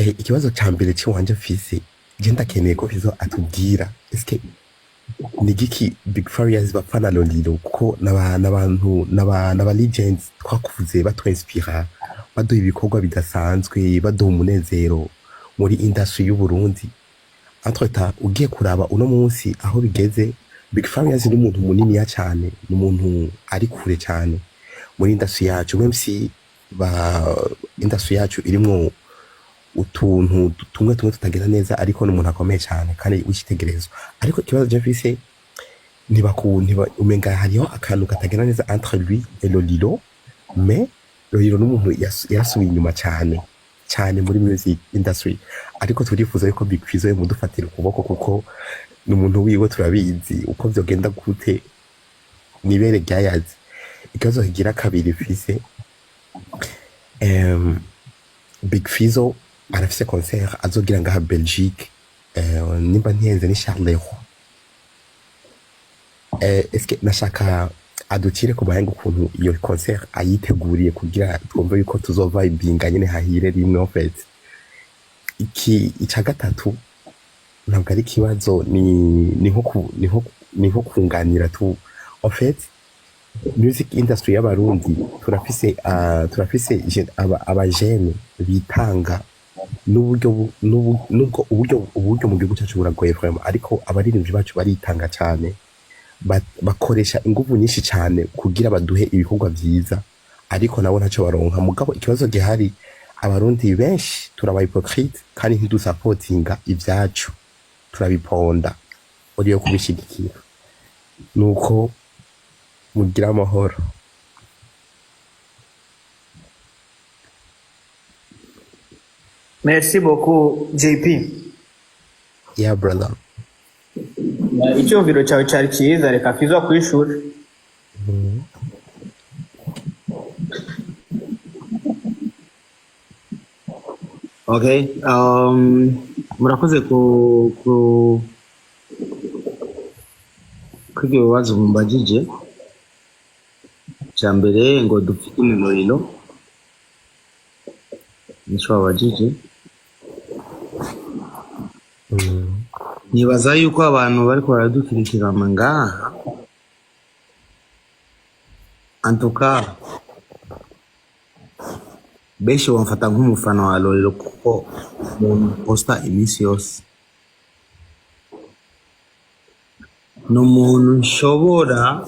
ikibazo ca mbere ciwanje mfise je ndakeneye ko Fizo atubwira eske ni giki Big Farious bapfa na Lolilo kuko n'aba legends twakuvuze batwinspira baduha ibikorwa bidasanzwe baduha umunezero muri industry y'u Burundi. Entreta ugiye kuraba uno munsi aho bigeze, Big Farious ni umuntu muniniya cyane, ni umuntu ari kure cyane muri industry yacu, même si industry yacu irimwo utuntu tumwe tutagenda neza, ariko ni umuntu akomeye cyane kandi w'ikitegererezo. Ariko ikibazo je mfise niba umenga hariho akantu katagenda neza entre lui et Lolilo, mais Lolilo n'umuntu yarasubiye inyuma cyane muri music industry, ariko turifuza yuko Big Fizzo yomudufatira ukuboko kuko n'umuntu wiwe turabizi uko vyogenda gute nibere ryayazi. Ikibazo kigira kabiri mfise, Big Fizzo arafise concert azogira ngaha Belgique, nimba ntihenze ni Charleroi. Eske nashaka adutire ku mahanga ukuntu iyo concert ayiteguriye kugira twumve yuko tuzova ibinga nyene hahire rimwe en fait. Ica gatatu ntabwo ari ikibazo, ni nko kunganira tu en fait music industry y'abarundi turafise abajene bitanga n'uburyo mu gihugu cyacu buragoye vraiment, ariko abaririmbyi bacu baritanga cyane, bakoresha ingufu nyinshi cyane kugira baduhe ibikorwa vyiza, ariko nabo ntacyo baronka. Mugabo ikibazo gihari, abarundi benshi turaba hypocrite kandi ntidusupportinga ivyacu, turabiponda uriyo kubishigikira. Nuko mugira amahoro. Merci beaucoup JP. Yeah brother. Icyumviro cyawe cyari cyiza, reka Fizo kwishura. Okay, murakoze ku kwibyo bibazo mumbajije. Cyambere ngo dufite Lolilo nico wabajije. Nibaza yuko abantu bari baradukurikirana ngaha, antuka benshi bamfata nk'umufana wa Lolilo kuko umuntu posta iminsi yose, n'umuntu nshobora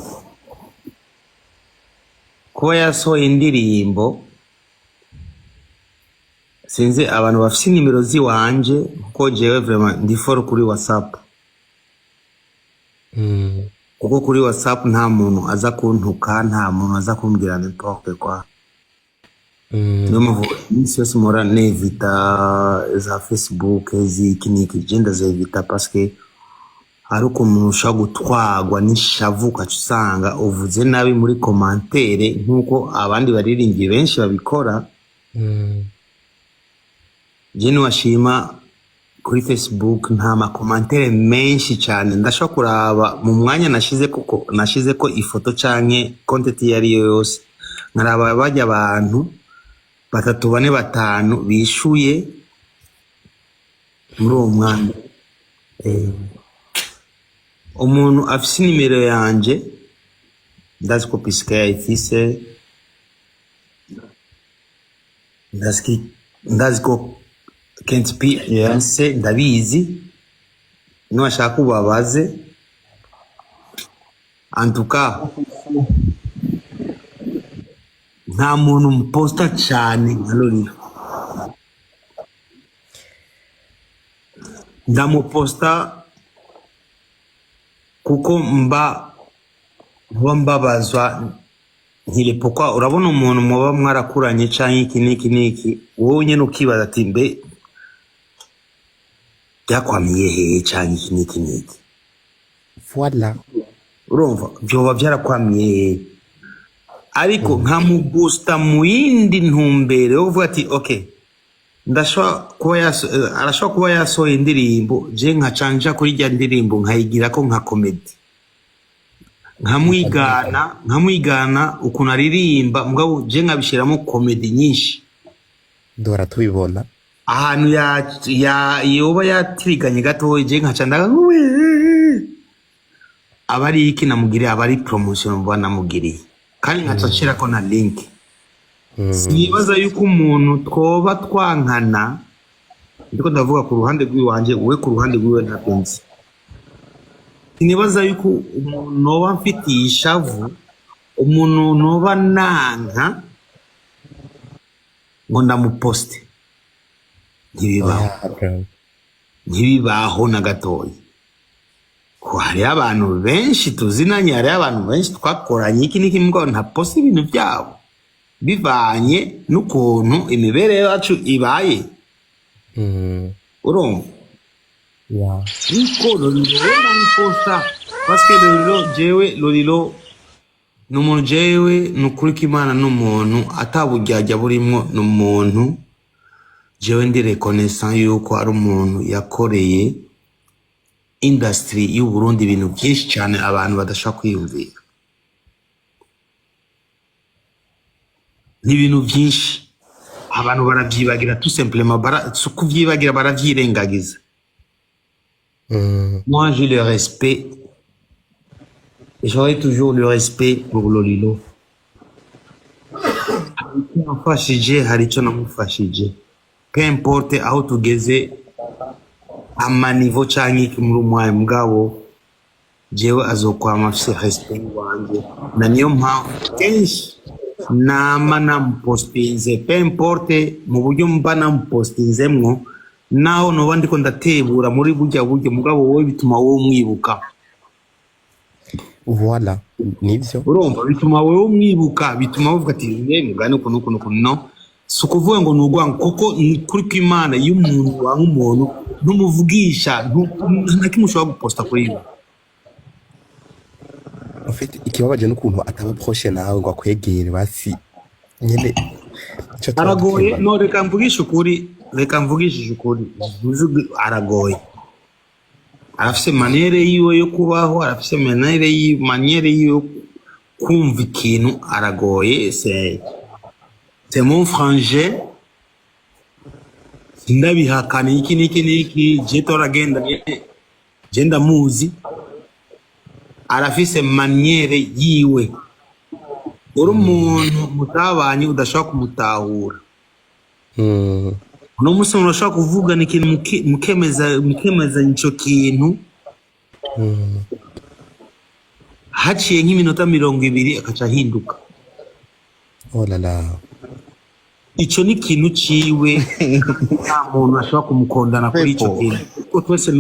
kuba yasohoye indirimbo. Sinzi abantu bafite nimero ziwanje kuko jewe vraiment ndi follow kuri WhatsApp, kuko kuri WhatsApp nta muntu aza kuntuka, nta muntu aza kumbwira n'importe quoi. Niyo mpamvu iminsi yose mpora nevita za Facebook zikiniki, genda zevita parce que hari ukuntu ushobora gutwagwa n'ishavu ukaca usanga uvuze nabi muri commentaire nk'uko abandi baririmvye benshi babikora. Jeni washima kuri Facebook nta makomantere menshi cyane, ndashobora kuraba mu mwanya nashize ko ifoto canke content yari yose, nkaraba bajya abantu 3 4 5 bishuye muri uwo mwanya. Umuntu afise nimero yanje ndazi ko Pisca yayifise, ndazi ko Kent P yanse ndabizi, niwashaka ubabaze. Antuka nta muntu mposta cyane nka Lolilo, ndamuposta kuko mbabazwa nkire pokwa. Urabona umuntu muba mwarakuranye canke iki niki, wowe nyene ukibaza ati mbe byakwamiye hehe canke iki niki. Voilà. Urumva byoba byarakwamiye, ariko nkamuboosta mu yindi ntumbere yo kuvuga ati okay, arashobora kuba yasohoye indirimbo, je nkacanja kuri rya ndirimbo nkayigira ko nka comedy, nkamwigana ukuntu aririmba, mugabo je nkabishiramo comedy nyinshi. Dora tubibona. ahantu yoba yatiriganye gatoya je nkaca ndaga abari iki namugiriye abari promotion mba namugiriye kandi nkaca nshirako na link. Sinibaza yuko umuntu twoba twankana ndiko ndavuga ku ruhande rw'iwanje we ku ruhande rw'iwe ntapenzi. Sinibaza yuko umuntu noba mfitiye ishavu umuntu noba nanka ngo ndamuposte ntibibaho na gatoya. Ko hari abantu benshi tuzinanye, hari abantu benshi twakoranye iki niki ngo ntaposte ibintu byabo bivanye n'ukuntu imibereho yacu ibaye. Urumva niko Lolilo ndamuposta parce que Lolilo n'umuntu jewe nukuri k'Imana n'umuntu atabujyajya burimwo n'umuntu jewe ndi reconnaissant yuko ari umuntu yakoreye industry y'u Burundi ibintu byinshi cyane abantu badashaka kwiyumvira. Ni ibintu byinshi abantu baravyibagira tout simplement kuvyibagira baravyirengagiza. Moi j'ai le respect, j'aurai toujours le respect pour Lolilo. Namufashije hari icyo namufashije, peu importe aho tugeze amanivo canke iki muri umwanya mugabo jewe azokwama afise respect wanje, na niyo mpamvu kenshi nama namupostinze peu importe mu buryo mba namupostinzemwo, naho noba ndiko ndatebura muri burya mugabo wowe bituma wowe umwibuka. Voilà, nivyo urumva bituma wowe umwibuka, bituma uvuga ati mugane ukuntu no si ukuvuga ngo nugwanga kuko kuri kw'Imana iyo umuntu wanga umuntu ntumuvugisha nta kimwe ushobora guposta kuri iwe. En fait ikibabaje n'ukuntu ataba proche nawe ngo akwegere basi nyene aragoye. No reka mvugishe ukuri aragoye. Arafise maniere yiwe yo kubaho, arafise maniere yiwe kumva ikintu, aragoye. C'est mon frangin, ndabihakana iki niki je toragenda je ndamuzi, arafise maniere yiwe. Uri umuntu mutabanye udashaka kumutahura. No musi urashaka kuvuga n'ikintu mukemeza ico kintu, haciye nk'iminota 20 akaca hinduka. Oh la la, ico ni kintu ciwe nta muntu ashobora kumukondana kuri ico kintu, kuko twese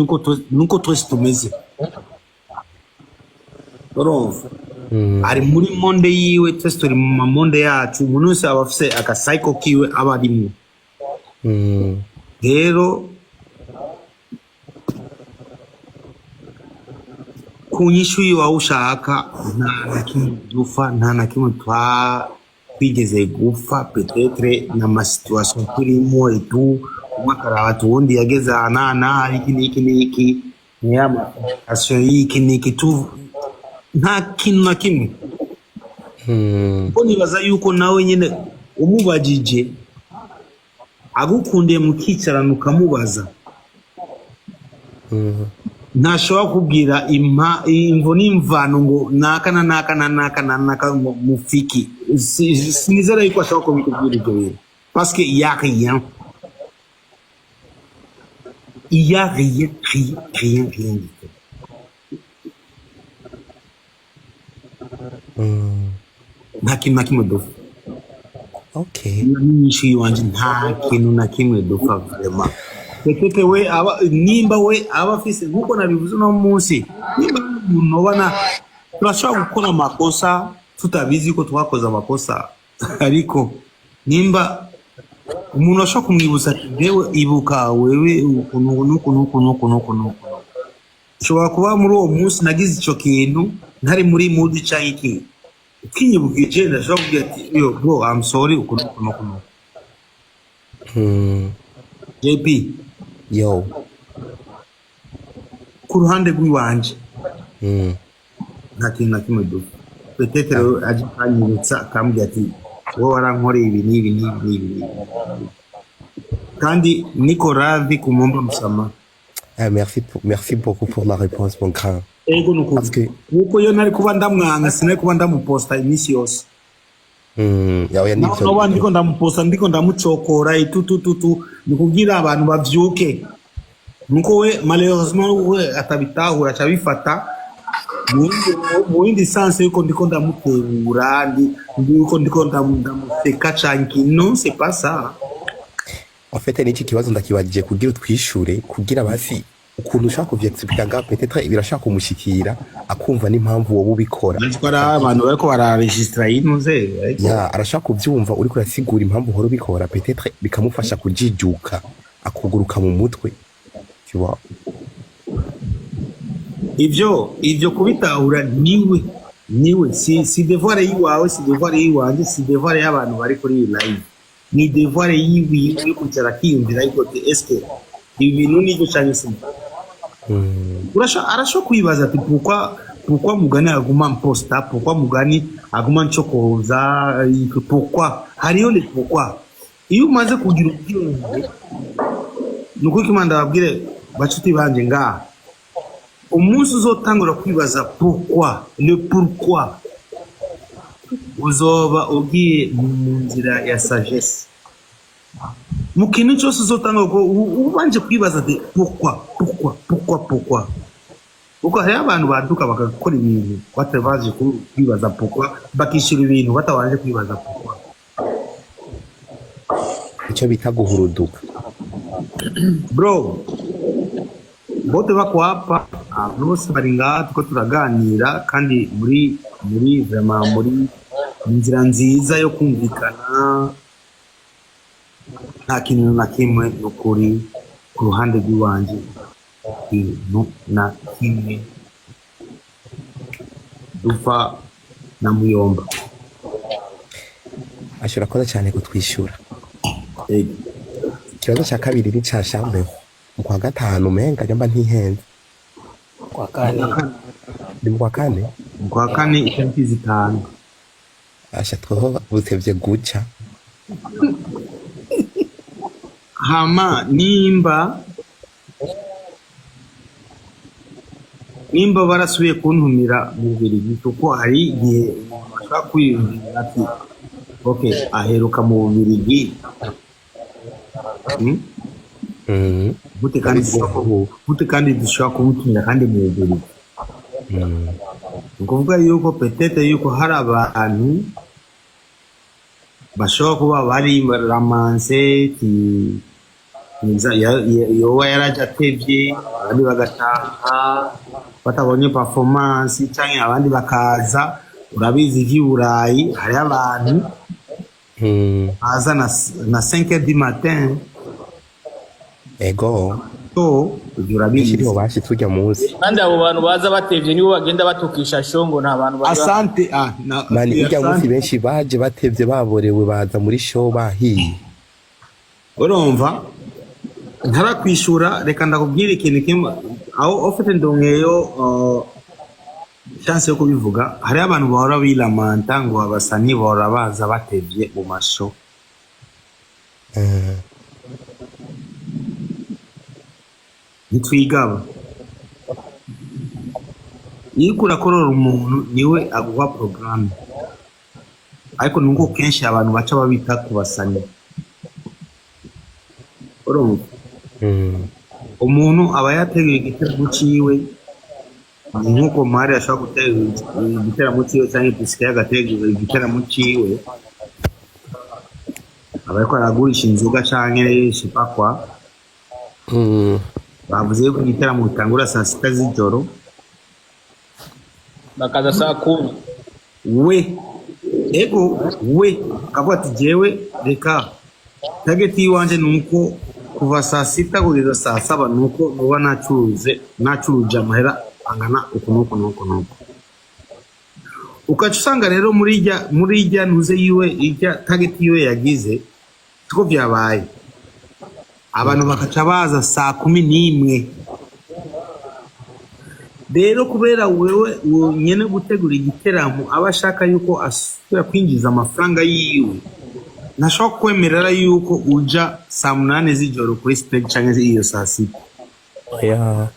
nuko twese tumeze. Urumva ari muri monde yiwe, twese turi mu mamonde yacu, umuntu wese aba afise akacycle kiwe aba arimwo. Rero kunyishu yiwe aho ushaka nta na kimwe dupfa, nta na kimwe twigeze gupfa. Peut-être na situation turimo etu umakaraba tuwundi yageze anana iki nyama asyo iki tu nta kintu na kimwe. Ko nibaza yuko nawe nyene umubajije agukundiye mukicarana ukamubaza, ntashobora kubwira imvo n'imvano ngo naka mufiki. Sinizera yuko ashobora kubikubwira ibyo bintu parce que il y a rien du tout. Nta kintu na kimwe dupfa. okay, Nyinshi wanje nta kintu na kimwe dupfa vraiment. Petete we nimba we aba afise nkuko nabivuze no munsi, nimba unobana turashobora gukora amakosa tutabizi ko twakoze amakosa, ariko nimba umuntu ashobora kumwibutsa dewe ibuka wewe ukuntu ushobora kuba muri uwo munsi nagize ico kintu ntari muri mood cyangwa iki, ukinyibukije ndashobora kugira ati yo bro I'm sorry ukuntu JP yo ku ruhande rw'iwanje nta kintu na kimwe dupfa. Peut-être aje kanyibutsa akambwira ati wowe warankoreye ibi n'ibi kandi niko radhi kumomba msamaha. Merci beaucoup pour la réponse mon grand. Ego nuko Parce que uko yo nari kuba ndamwanga sinari kuba ndamuposta imisi yose. yawe nivyo. No ndiko ndamuposta ndiko ndamucokora itutututu nikubwira abantu bavyuke. Nuko we malheureusement we atabitahura cyabifata mu yindi sense yuko ndiko ndamutebura ndiko ndamuteka canki non c'est pas ça. En fait n'iki kibazo ndakibajije kugira utwishure kugira basi ukuntu ushaka kuvyexpliquer nga peut-être birashaka kumushikira akumva n'impamvu wowe ubikora. Ndikora abantu bariko bararegistra yinuze. Ya arashaka kuvyumva uriko urasigura impamvu uhora ubikora peut-être bikamufasha kujijuka akuguruka mu mutwe. Tu vois. Ivyo kubitahura niwe si devoir yiwawe si devoir yiwanje si devoir y'abantu bari kuri live ni devoir yiwi yo kucara kiyumvira ariko est-ce ibintu nibyo cyane se arasho kwibaza ati pourquoi Mugani aguma posta pourquoi Mugani aguma ncokoza pourquoi hariyo le pourquoi iyo umaze kugira ubwiyunge nuko kimanda babwire bacuti banje ngaha umunsi uzotangura kwibaza le pourquoi uzoba ugiye mu nzira ya sagesse mu kintu cyose uzotangura ubanje kwibaza de pourquoi uko hari abantu baduka bagakora ibintu batabaje kwibaza pourquoi bakishira ibintu batabanje kwibaza pourquoi icyo bita guhuruduka bro bote bako hapa bose bari ngaha tuko turaganira kandi muri vraiment muri inzira nziza yo kumvikana nta kintu na kimwe n'ukuri ku ruhande rw'iwanje na kimwe dupfa na muyomba ashobora koza cyane kutwishyura. Ikibazo cya kabiri ni cya shambeho mu kwa gatanu menga nyamba ntihenze kwa kane ni mu kwa kane itariki zitanu asha twaho butevye guca hama nimba barasubiye kuntumira mu Bubiligi kuko hari igihe bashaka kwiyumvira ati okay aheruka mu Bubiligi gute kandi dushaka kumutumira kandi mu Bubiligi ukuvuga yuko peut-être yuko hari abantu bashobora kuba bari ramanse yoba yaraje atevye abandi bagataha batabonye performance cyangwa abandi bakaza urabizi vy'Uburayi hari abantu baza na 5h du matin ego to urabizi niho bashitse ujya munsi kandi abo bantu baza batevye nibo bagenda batukisha shongo nta bantu baza asante mani ujya munsi benshi baje batevye baborewe baza muri show bahiye urumva ntarakwishura reka ndakubwira ikintu kimwe aho ofite ndongeyo chance yo kubivuga hari abantu bahora bilamanta ngo abasani bahora baza batevye mu masho nitwigaba iyo kurakorora umuntu niwe aguha programme ariko nuko kenshi abantu baca babita ku basani urumva umuntu aba yateguye igiteramo ciwe nkuko Mari ashaka gutegura igiteramo ciwe cyangwa Pisika yagategura igiteramo ciwe abariko aragurisha inzoga canke shipakwa bavuze ko igiteramo gitangura saa 6 z'ijoro bakaza saa 10 we akavuga ati jewe reka target yiwanje nuko kuva saa 6 kugeza saa 7 nuko nuba nacuruje amahera angana uko ukaca usanga rero muri ijya ntuze yiwe ijya target yiwe yagize tuko byabaye abantu bakaca baza saa 11 rero kubera wewe nyene gutegura igiteramo abashaka yuko asubira kwinjiza amafaranga yiwe ntashobora kwemerera yuko uja saa 8 z'ijoro kuri stage canke iyo saa 6. Yeah.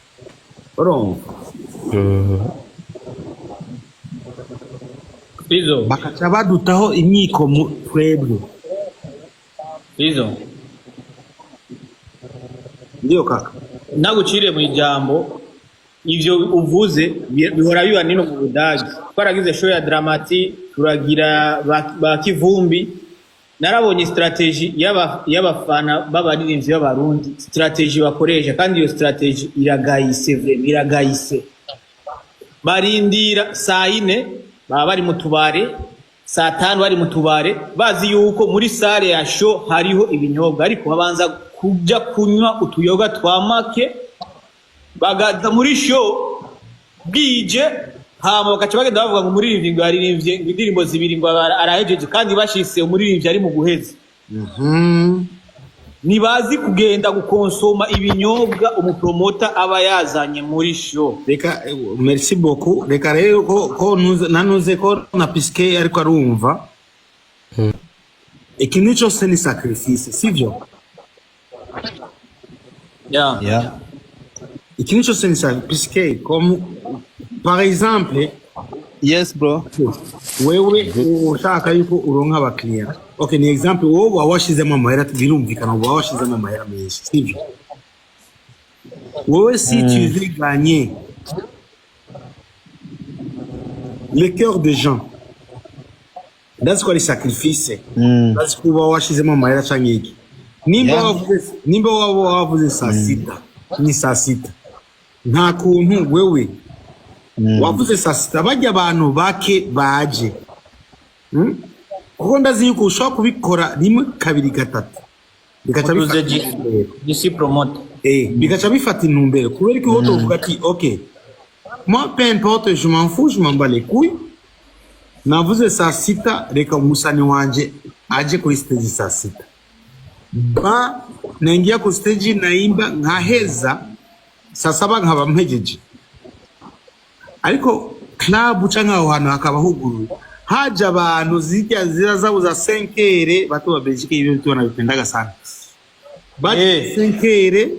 urumva Fizo, bakaca badutaho imyiko mu twebwe. Fizo. Ndio kaka, Nagucire mu ijambo ivyo uvuze bihora biba nino mu Budage. Twaragize show ya Dramati, turagira ba Kivumbi. Narabonye strategy y'abafana b'abaririmbyi b'abarundi, strategy bakoresha kandi iyo strategy iragayise vraiment, iragayise. Barindira saa 4 baba bari mu tubare, saa 5 bari mu tubare, bazi yuko muri sale ya show hariho ibinyobwa, ariko babanza kuja kunywa utuyoga twa make, bagaza muri show bwije, hama bakaca bagenda bavuga ngo umuririmbyi ngo yaririmbye indirimbo zibiri ngo arahejeje, kandi bashise umuririmbyi ari mu guheza. Nibazi kugenda gukonsoma ibinyobwa umupromota aba yazanye muri show. reka merci beaucoup. Reka rero ko nanuze ko na Piske ariko arumva ikintu cyose ni sacrifice, sivyo? Yeah. Ikintu cyose ni sacrifice. Piske, comme par exemple, Yes, bro. wewe ushaka yuko uronka abakiriya, okay, ni example, wowe washizemo amahera, birumvikana wowe washizemo amahera menshi, sivyo? Wowe si tu veux gagner le cœur des gens, that's quoi les sacrifices, that's kuba washizemo amahera canke iki. Nimba wavuze saa 6 ni saa 6, nta kuntu wewe wavuze saa 6 bajya abantu bake baje, kuko ndazi yuko ushobora kubikora rimwe kabiri gatatu bikaca bifata DC promote. bikaca bifata intumbero, kubera ko wowe uvuga ati okay, moi peu importe, je m'en fous, je m'en bats les couilles, navuze saa 6 reka umusani wanje aje kuri stage saa 6, ba naingia ku stage naimba nkaheza saa 7 nkaba mpejeje. Ariko club canke aho hantu hakaba huguruye, haja abantu zirazabuza 5 bato ba Belgique, ibyo tubona bipendaga sana. Baje 5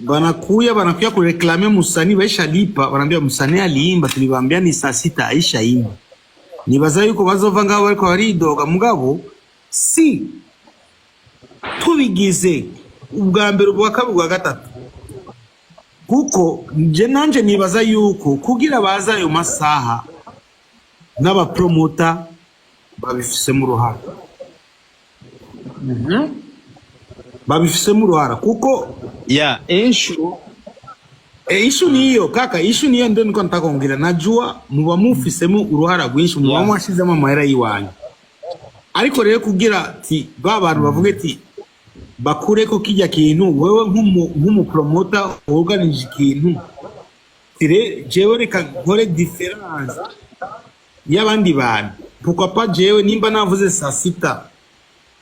banakuya kureklame musani, baisha lipa, banambia musani aliimba, tulibambia ni saa 6 aisha imba. Nibaza yuko bazova ngabo ariko baridoga, mugabo si tubigize ubwa mbere ubwa kabiri ubwa gatatu, kuko nje nanje nibaza yuko kugira baza ayo masaha n'abapromota babifisemo uruhara. Babifisemo uruhara kuko Yeah, issue. Issue niyo kaka, issue niyo ndo niko ntakongera, najua muba mufisemo uruhara rwinshi, muba mwashizemo amahera yiwanyu. Ariko rero kugira ati babantu bavuge ati bakure ko kijya kintu, wewe nk'umupromota organize ikintu, tire jewe reka nkore difference y'abandi bantu. Pourquoi pas jewe nimba navuze saa 6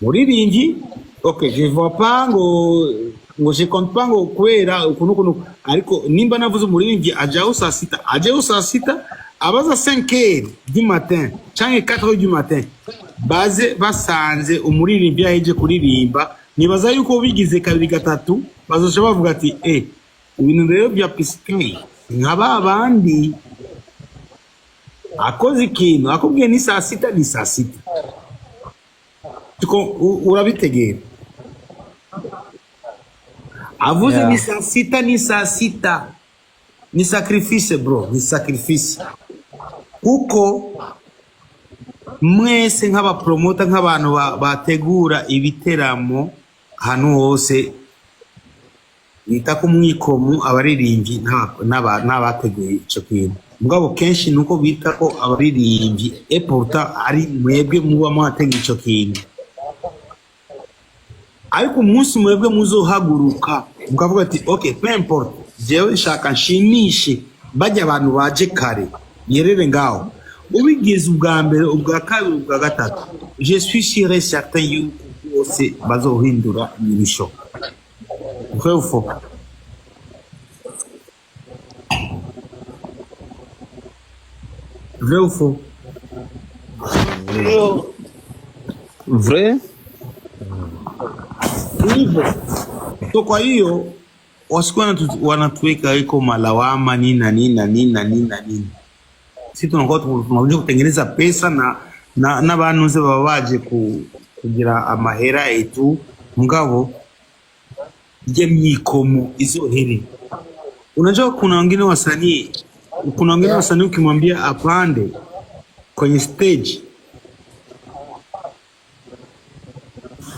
muririmbyi, okay, je vois pas ngo je compte pas ngo kwera ukuntu, ariko nimba navuze umuririmbyi ajaho saa 6 abaza 5h du matin canke 4h du matin baze basanze umuririmbyi yaheje kuririmba, nibaza yuko bigize kabiri gatatu bazoca bavuga ati ibintu rero bya Piske nkaba abandi akoze ikintu akubwiye ni saa 6 ni saa 6, tuko urabitegera, avuze ni saa 6 ni saa 6, ni sacrifice bro, ni sacrifice. Kuko mwese nk'abapromota, nk'abantu bategura ibiteramo hano hose, nita ku mwikomu abaririmbyi n'abateguye ico kintu, mugabo kenshi nuko bita ko abaririmbyi pourtant ari mwebwe muba mwateguye ico kintu. Ariko umunsi mwebwe muzohaguruka mukavuga ati okay, peu importe, jewe nshaka nshimishe bajya abantu baje kare yerere ngaho, ubigize ubwa mbere ubwa kabiri ubwa gatatu, je suis sûr et certain yuko bose bazohindura imisho. Vrai ou faux? Vrai ou faux? vrai hivyo. So kwa hiyo wasikuwa wanatuweka iko malawama nini na nini na nini na nini na nini. Sisi tunakuja kutengeneza pesa na bantu ze babaje kugira amahera etu mugabo je myikomo izohere. Unajua kuna wengine wasanii ukimwambia apande kwenye stage,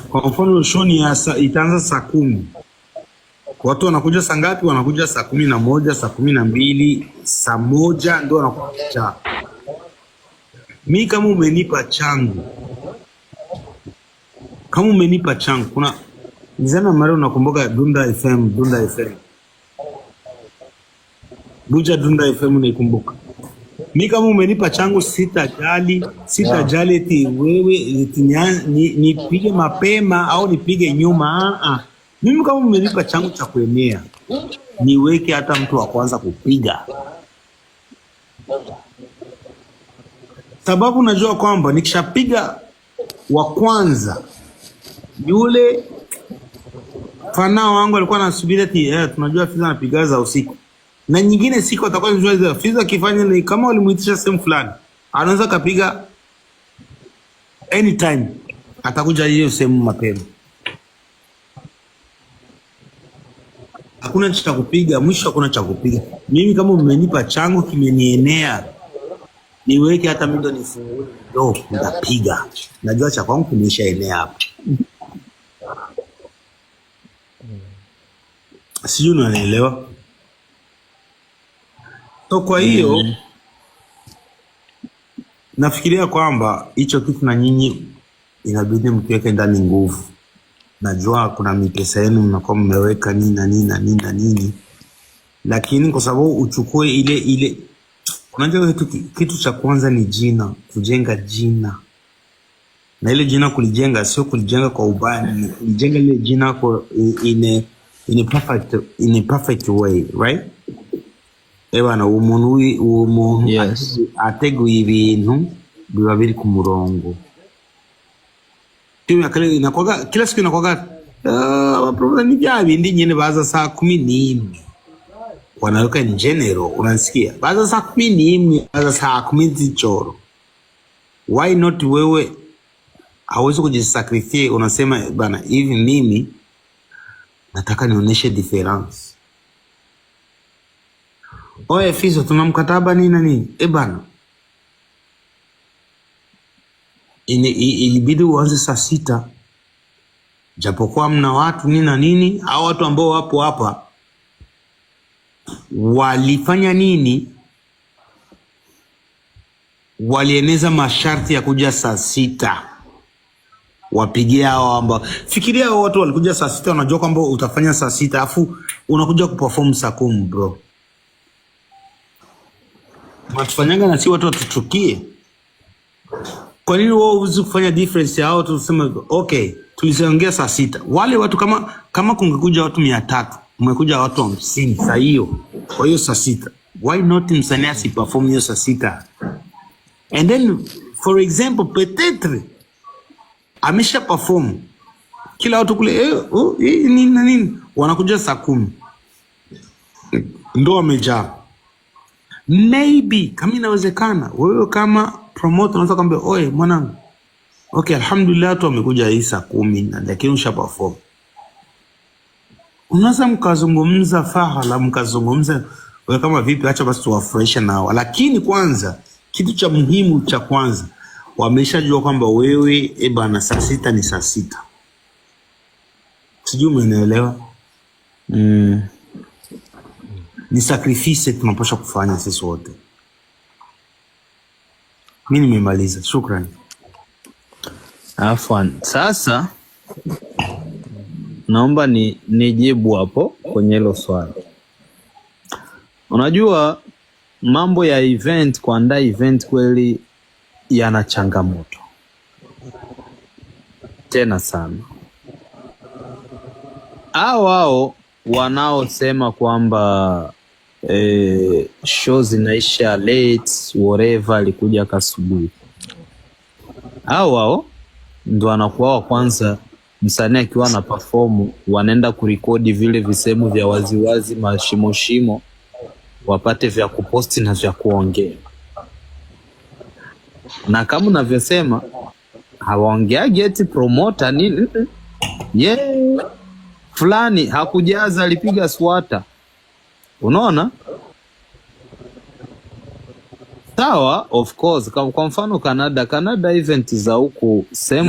kwa mfano show itaanza saa 10, watu wanakuja saa ngapi? Wanakuja saa 11, saa 12, saa 1 ndio wanakuja. Mimi kama umenipa changu, kuna nizana mara unakumbuka Dunda FM Buja Dunda FM unaikumbuka? Mimi kama umenipa changu sitajali eti wewe nipige mapema au nipige nyuma. Mimi kama umenipa changu cha kuenea, niweke hata mtu wa kwanza kupiga. Sababu najua kwamba nikishapiga wa kwanza, yule fanao wangu alikuwa anasubiri ati tunajua Fizo anapiga za usiku. Na nyingine siku atakuwa anajua Fizo akifanya ni kama walimuitisha sehemu fulani, anaweza kapiga anytime, atakuja hiyo sehemu mapema. Hakuna cha kupiga, mwisho hakuna cha kupiga. Mimi kama mmenipa changu kimenienea, niweke hata mimi ndo nifungue ndo ndapiga. Najua cha kwangu kimeshaenea hapa. Sijui unanielewa? So kwa hiyo nafikiria kwamba hicho kitu na nyinyi inabidi mkiweke ndani nguvu. Najua kuna mipesa yenu mnakuwa mmeweka nini na nini na nini na nini, lakini kwa sababu uchukue ile unajua kitu cha kwanza ni jina, kujenga jina. Na ile jina kulijenga sio kulijenga kwa ubaya, ni kulijenga ile jina kwa in a perfect way, right? Ebana umuntu yes. Ateguye ibintu biba biri ku murongo. Kila siku inakuwa problem ni bya bindi nyine baza saa 11 wanaweka in general, unasikia baza saa 11 baza saa 10 z'ijoro. Why not wewe hawezi kujisacrifice, unasema bana hivi mimi nataka nionyeshe difference. Oe Fizo tuna mkataba nini na nini, bana ilibidi uanze saa 6, japokuwa mna watu nini na nini. Au watu ambao wapo hapa walifanya nini? Walieneza masharti ya kuja saa 6. Wapigia hao ambao fikiria hao watu walikuja saa 6, wanajua kwamba utafanya saa 6 afu unakuja kuperform saa 10 bro. Matufanyanga na si watu watuchukie. Kwa nini wao huwezi kufanya difference yao tuseme okay tuliongea saa 6. Wale watu kama kungekuja watu 300, mmekuja watu 50 saa hiyo. Kwa hiyo saa 6. Why not msanii asiperform hiyo saa 6? And then for example peut-être amesha perform. Kila watu kule nini na nini wanakuja saa 10. Ndio wamejaa. Maybe kama inawezekana wewe kama promoter unaweza kumwambia oe mwanangu, okay alhamdulillah tu amekuja hii saa 10 lakini usha perform. Unaweza mkazungumza fahala, mkazungumza wewe kama vipi, acha basi tuwafurahisha nao. Lakini kwanza kitu cha muhimu cha kwanza wameshajua kwamba wewe bana saa 6 ni saa 6. Sijui umeelewa? Ni sacrifice tunapaswa kufanya sisi wote. Mimi nimemaliza, shukrani. Afwan. Sasa naomba nijibu hapo kwenye hilo swali. Unajua mambo ya event, kuandaa event kweli yana changamoto tena sana. Hao wanaosema kwamba show zinaisha late whatever, alikuja kasubuhi, hao ndo anakuwa wa kwanza. Msanii akiwa na perform, wanaenda kurekodi vile visehemu vya waziwazi, mashimo wapate vya kuposti na vya kuongea. Na kama unavyosema hawaongeagi eti promoter nini, fulani hakujaza alipiga swata. Unaona? Sawa, of course. Kwa mfano Canada event za huku same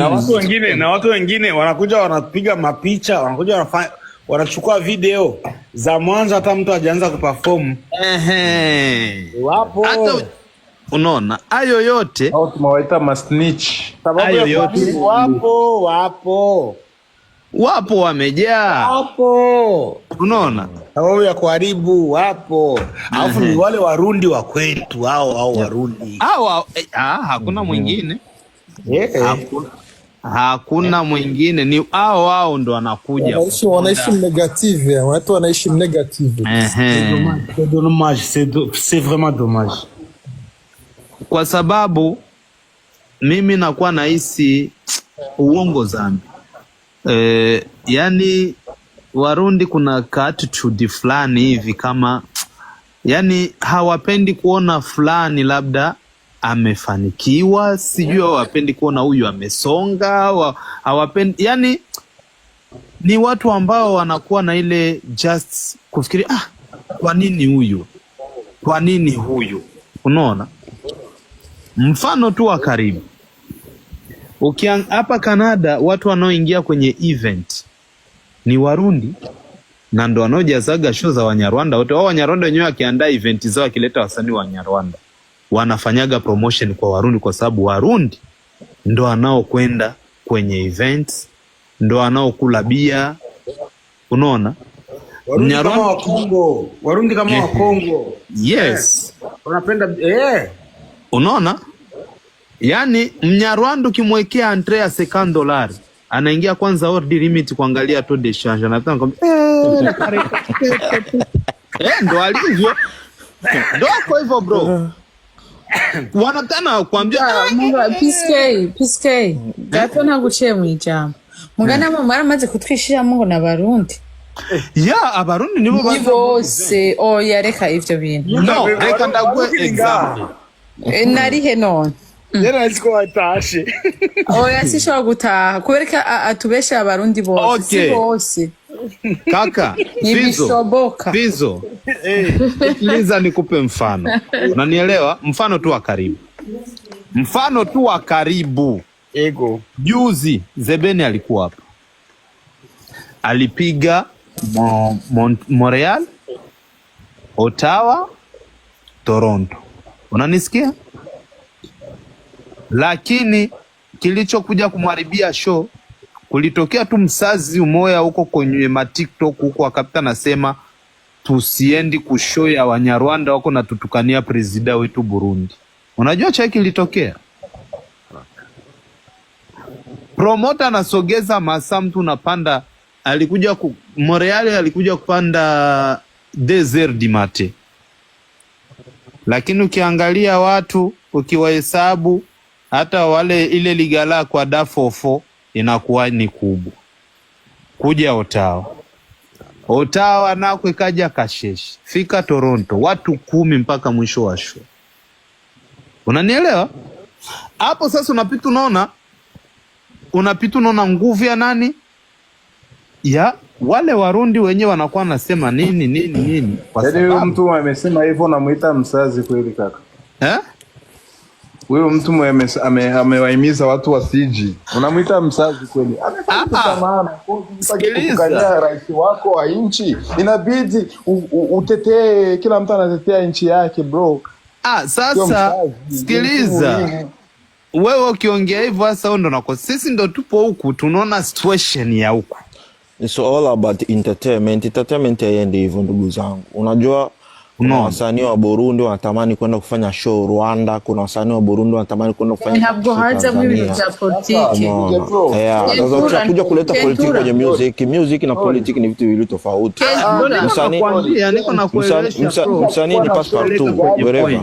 na watu wengine wanakuja wanapiga mapicha, wanakuja wanachukua video za mwanzo hata mtu hajaanza kuperform. Wapo. Hata unaona hayo yote au tumewaita masnitch. Hayo yote wapo wamejaa. Wapo. Unaona? Sababu ya kuharibu wapo. Alafu ni wale Warundi wa kwetu hao Warundi. Hakuna mwingine. Hakuna mwingine, ni hao ndo wanakuja. Wanaishi negative, watu wanaishi negative. C'est dommage, c'est vraiment dommage. Kwa sababu mimi nakuwa nahisi uongo zambi. Yani Warundi kuna attitude fulani hivi kama yani hawapendi kuona fulani labda amefanikiwa, sijui hawapendi kuona huyu amesonga, hawapendi, yani ni watu ambao wanakuwa na ile just kufikiri kwa nini huyu? Kwa nini huyu? Unaona? Mfano tu wa karibu. Hapa Canada watu wanaoingia kwenye event ni Warundi na ndo wanaojazaga show za Wanyarwanda wote. Wao Wanyarwanda wenyewe wakiandaa event zao wakileta wasanii wa Wanyarwanda wanafanyaga promotion kwa Warundi, kwa sababu Warundi ndo wanaokwenda kwenye events, ndo wanaokula bia. Unaona? Warundi kama wa Kongo. Yes. Wanapenda Unaona? Yani Mnyarwanda ukimwekea Andrea $2 anaingia kwanza order limit kuangalia to de change, anataka kwambia ndo alivyo. Ndo kwa hivyo bro. Wanatana kuambia Mungu PSK gato naguciye mu ijambo. Mugana mu maramaze kutwishira Mungu na Barundi. Abarundi nibo bose yareka ivyo bintu. No, reka ndagwe example. Narihe none. Yera siko watashe. Sishobora gutaha kubereka atubesha Abarundi bose. Si bose. Kaka, Fizo. Liza nikupe mfano. Unanielewa? Mfano tu wa karibu. Ego. Juzi Zebeni alikuwa hapa. Alipiga Montreal, Ottawa, Toronto. Unanisikia? Lakini kilichokuja kumharibia show, kulitokea tu msazi umoya huko kwenye TikTok huko akapita nasema tusiendi kushow ya Wanyarwanda wako na tutukania presida wetu Burundi. Unajua cha kilitokea? Promoter anasogeza masaa, mtu unapanda, alikuja Montreal alikuja kupanda desert du matin. Lakini ukiangalia watu ukiwahesabu hata wale ile ligala kwa dafofo inakuwa ni kubwa. Kuja Ottawa nako ikaja Kasheshi. Fika Toronto watu 10 mpaka mwisho wa show. Unanielewa? Hapo sasa unapita unaona nguvu ya nani? Ya wale Warundi wenyewe wanakuwa nasema nini. Kwa sababu huyo mtu amesema hivyo namuita msazi kweli kaka. Huyo mtu amewahimiza watu wasiji. Unamuita msazi kweli. Amefanya maana kukania rais wako wa nchi. Inabidi utetee, kila mtu anatetea nchi yake bro. Sasa sikiliza. Wewe ukiongea hivyo sasa ndo nako sisi ndo tupo huku tunaona situation ya huku. It's all about entertainment. Entertainment yaende hivyo ndugu zangu. Unajua kuna wasanii wa Burundi wanatamani kwenda kufanya show Rwanda, kuna wasanii wa Burundi wanatamani kwenda kufanya ntabwo haza mwibintu bya politiki. Sasa kuja kuleta politiki kwenye music. Music na politiki ni vitu viwili tofauti. Msanii ni passport tu wherever.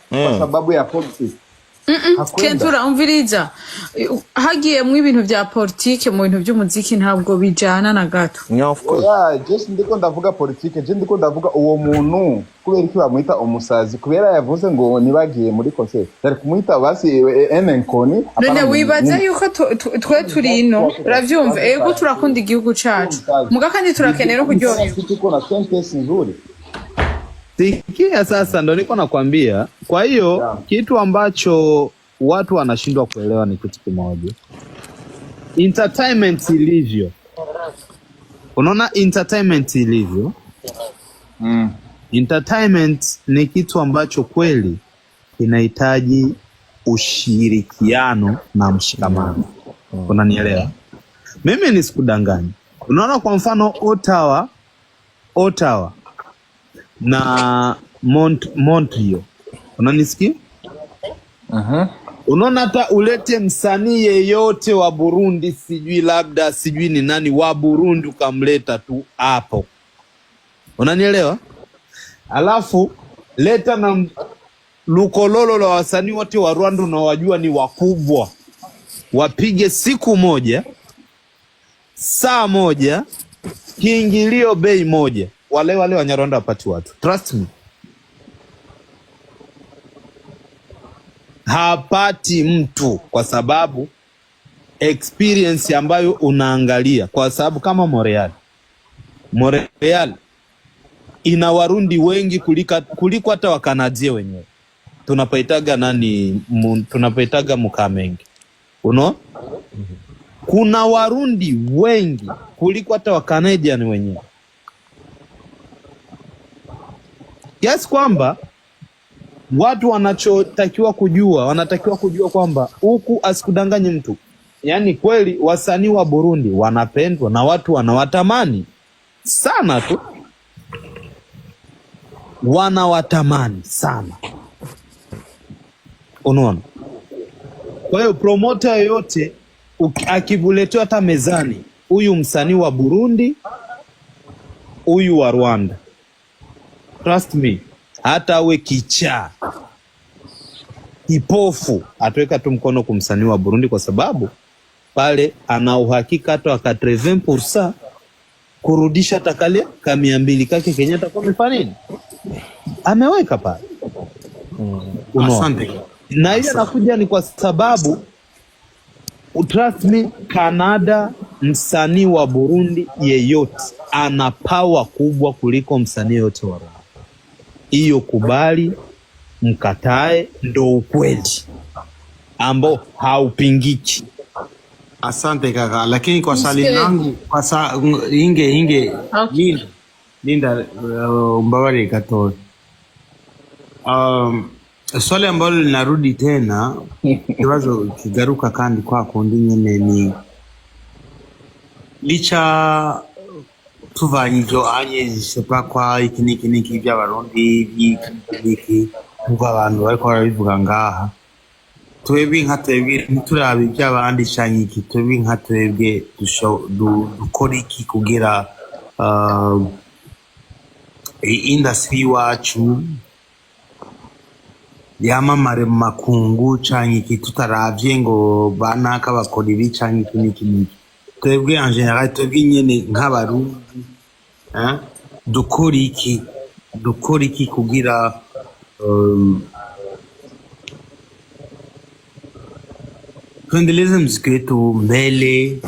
Kwa sababu ya politiki. Kentura umviriza hagiye mu ibintu vya politike mu bintu by'umuziki ntabwo bijana na gato. Yeah, of course. Yeah, just ndiko ndavuga politike, je ndiko ndavuga uwo muntu kubera iki bamwita umusazi kubera yavuze ngo nibagiye muri concert. Yari kumwita basi enenkoni. None wibaza yuko twe turi ino uravyumva ego turakunda igihugu cacu. Muga kandi turakenera kuryoherwa. Tuko na sentence nzuri. Sikia sasa ndo niko nakwambia. Kwa hiyo kitu ambacho watu wanashindwa kuelewa ni kitu kimoja. Entertainment ilivyo. Unaona entertainment ilivyo? Entertainment ni kitu ambacho kweli inahitaji ushirikiano na mshikamano. Unanielewa? Mimi nisikudanganya. Unaona kwa mfano Ottawa na Montreal. Unanisikia? Unaona hata ulete msanii yeyote wa Burundi, sijui ni nani wa Burundi ukamleta tu hapo. Unanielewa? Alafu leta na lukololo la wasanii wote wa Rwanda unawajua ni wakubwa. Wapige siku moja, saa moja, kiingilio bei moja. Wale Wanyarwanda wapati watu. Trust me. Hapati mtu kwa sababu experience ambayo unaangalia. Kwa sababu kama Montreal ina Warundi wengi kuliko hata Wakanadie wenyewe. Tunapaitaga Mukamenge. Kuna Warundi wengi kuliko hata Wakanadian wenyewe. Yes, kwamba watu wanatakiwa kujua kwamba huku asikudanganye mtu. Yaani kweli wasanii wa Burundi wanapendwa na watu wanawatamani sana tu. Wanawatamani sana. Unaona? Kwa hiyo promoter yoyote akivuletewa hata mezani, huyu msanii wa Burundi, huyu wa Rwanda. Trust me, hata awe kichaa, kipofu, ataweka tu mkono kumsanii wa Burundi kwa sababu pale ana uhakika hata waka 30% kurudisha takalia ka 200 kake Kenya atakuwa amefanya nini? Ameweka pale. Asante. Na hiyo nakuja ni kwa sababu trust me, Canada, msanii wa Burundi yeyote ana power kubwa kuliko msanii yote wa Rwanda. Hiyo kubali, mkatae, ndo ukweli ambao haupingiki. Asante kaka, lakini kwa swali langu inge okay. Linda mbawari katoe. Swali ambalo linarudi tena kiwazo kigaruka kandi kwa kundi nyene ni licha tuvanyijo anye zisepa kwa ikiniki by'abarundi by'iki kuva abantu bariko barabivuga ngaha twebwe nka twebwe ntiturabe by'abandi cyanyiki twebwe nka twebwe dukora iki kugira industry wacu yamamare mu makungu cyanyiki tutaravye ngo banaka bakora ibi cyanyiki niki twebwe en general twebwe nyene nk'abarundi dukora iki kugira tuendeleze muziki wetu mbele,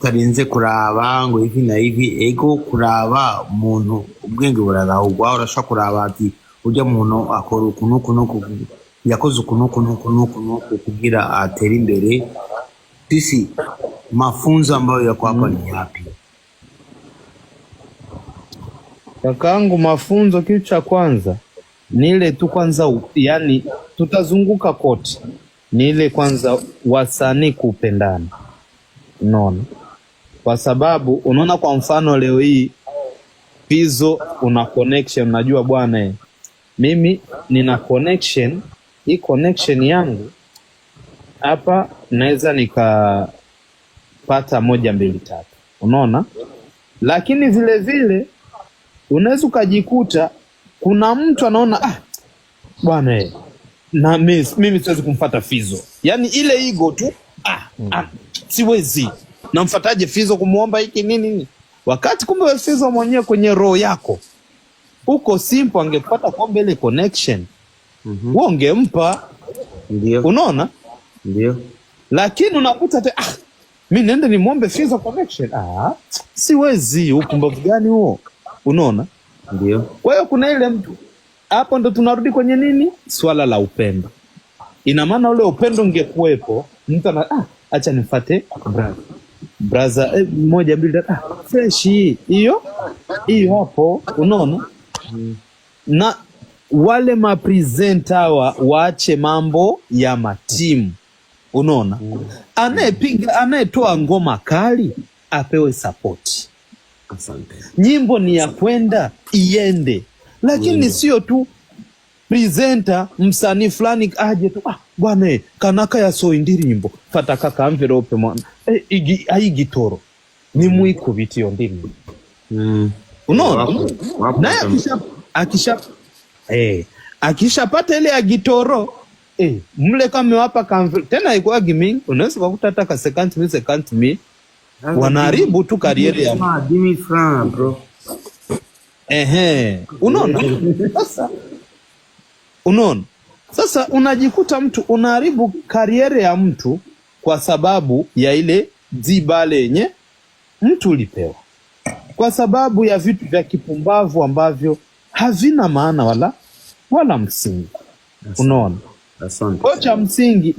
tarinze kuraba ngo hivi na hivi, ego kuraba umuntu ubwenge burarahugwa, urashaka kuraba ati ujya muntu akora ukuntu yakoze ukuntu kugira atera imbere. Sisi mafunzo ambayo yako hapa ni yapi? Kakaangu, mafunzo kitu cha kwanza ni ile tu kwanza, yani tutazunguka kote, ni ile kwanza wasanii kupendana. Unaona? Kwa sababu unaona kwa mfano leo hii Pizzo una connection, unajua bwana mimi nina connection, hii connection yangu hapa naweza nikapata 1 2 3. Unaona? Lakini vile vile unaweza ukajikuta kuna mtu anaona bwana na mimi siwezi kumfuata Fizo. Yaani ile ego tu siwezi. Namfuataje Fizo kumuomba hiki nini? Wakati kumbe Fizo mwenyewe kwenye roho yako uko simple, angepata kombe ile connection. Wewe ungempa. Ndio. Unaona? Ndio. Lakini unakuta mimi nenda nimuombe Fizo connection. Siwezi. Upumbavu gani huo? Unaona? Ndio. Kwa hiyo kuna ile mtu hapo ndo tunarudi kwenye nini? Swala la upendo. Ina maana ule upendo ungekuepo, mtu acha nifuate brother moja mbili fresh hiyo hapo, unaona? Na wale mapresenter waache mambo ya matimu, unaona? Anayepiga, anayetoa ngoma kali apewe support. Asante. Nyimbo ni ya kwenda iende, lakini sio tu presenter msanii fulani aje tu bwana kanaka ya so indiri nyimbo fata kaka envelope mwana gitoro ni mwiko bitio ndimi. Unaona? Naye akishapata ile ya gitoro mle kama wapa tena iko giming, unaweza kukuta hata ka second me wanaharibu tu kariere ya Dimi franc bro. Unaona? Sasa unajikuta mtu unaharibu kariere ya mtu kwa sababu ya ile zibale yenye mtu ulipewa, kwa sababu ya vitu vya kipumbavu ambavyo havina maana wala msingi. Unaona? Asante. Kocha msingi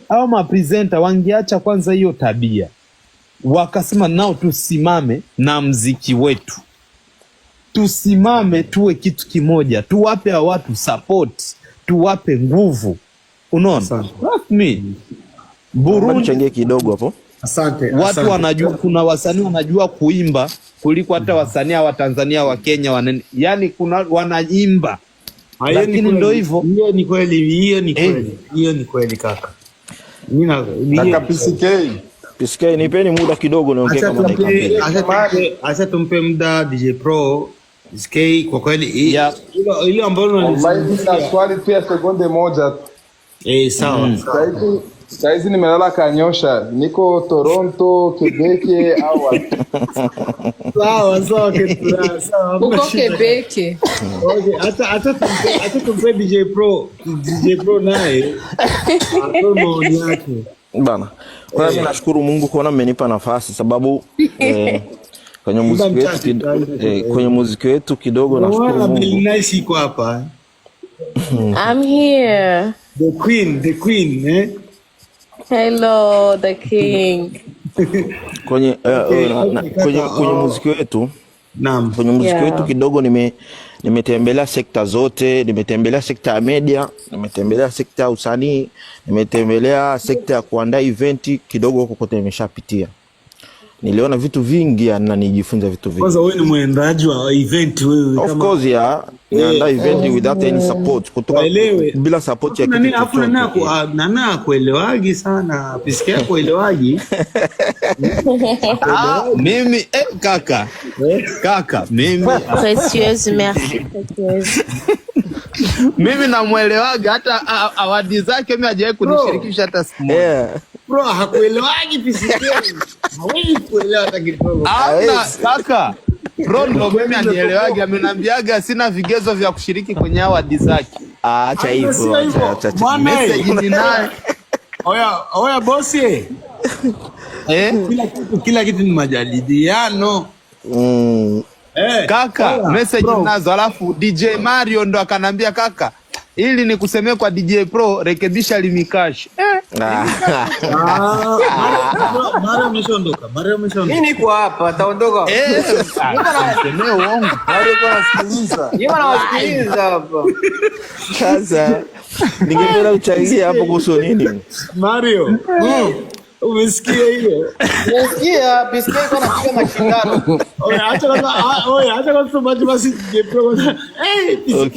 au mapresenter wangeacha kwanza hiyo tabia, wakasema nao tusimame na mziki wetu, tusimame tuwe kitu kimoja, tuwape watu support, tuwape nguvu. Unaona? Burundi changie kidogo hapo. Asante. Watu wanajua, kuna wasanii wanajua kuimba kuliko hata wasanii wa Tanzania wa Kenya yani kuna wanaimba. Lakini ndio hivyo. Hiyo ni kweli, hiyo ni kweli kaka. Kaka PSK nipeni muda kidogo niongee kama dakika mbili. Acha tumpe muda DJ Pro. PSK kwa kweli ile ambayo unaniuliza swali tu ya sekunde moja. Sawa. Saizi nimelala Kanyosha, niko Toronto, Quebec au wapi? Sawa uko Quebec. Okay, acha tumpe DJ Pro naye atoe maoni yake. Bana. Kwa hiyo nashukuru Mungu kuona mmenipa nafasi sababu kwenye muziki wetu kidogo nashukuru Mungu. Nice iko hapa. I'm here. The queen. Hello, the king. Kwenye muziki wetu. Naam. Kwenye muziki wetu kidogo nimetembelea sekta zote, nimetembelea sekta ya media, nimetembelea sekta ya usanii, nimetembelea sekta ya kuandaa event kidogo, huko kote nimeshapitia. Niliona vitu vingi na nijifunza vitu vingi. Kwanza wewe ni mwendaji wa event wewe kama. Of course niandaa event without any support, kutoka bila support ya kitu chochote. Nana kuelewagi sana, PSK kuelewagi. Mimi kaka mimi précieuse, merci précieuse. Mimi namuelewaga hata awadi zake mimi hajawahi kunishirikisha hata siku moja. Bro, hakuelewagi PSK. Hawezi kuelewa hata kidogo. Kaka. Bro ndo mimi anielewaga, ameniambiaga sina vigezo vya kushiriki kwenye awadi zake. Acha hivyo. Acha. Message ni naye. Oya bosi. Kila kitu ni majadiliano. Kaka, message nazo, alafu DJ Mario ndo akanambia kaka, ili nikusemee kwa DJ Pro, rekebisha limikash. Mario ameshaondoka. Mimi niko hapa, ataondoka. Semee uongo. Mario kwa nasikiliza. Yeye anawasikiliza hapa. Sasa ningependa uchangia hapo kuhusu nini? Mario. Umesikia hiyo? Umesikia PSK kwa napiga mashindano. Acha kwanza maji basi DJ Pro. PSK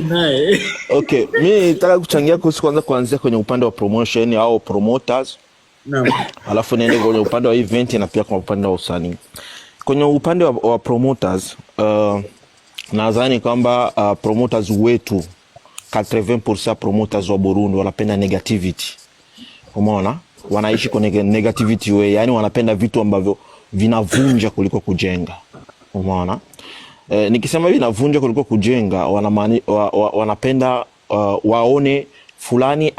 naye. Okay, mimi nataka kuchangia kuanzia kwenye upande wa promotion au promoters. Naam. Alafu niende kwenye upande wa event na pia kwa upande wa usanii. Kwenye upande wa promoters, nadhani kwamba promoters wetu 80% promoters wa Burundi wanapenda negativity. Umeona? Wanaishi kwa negativity way, yani wanapenda vitu ambavyo vinavunja kuliko kujenga. Umeona? Nikisema vinavunja kuliko kujenga, wanapenda waone fulani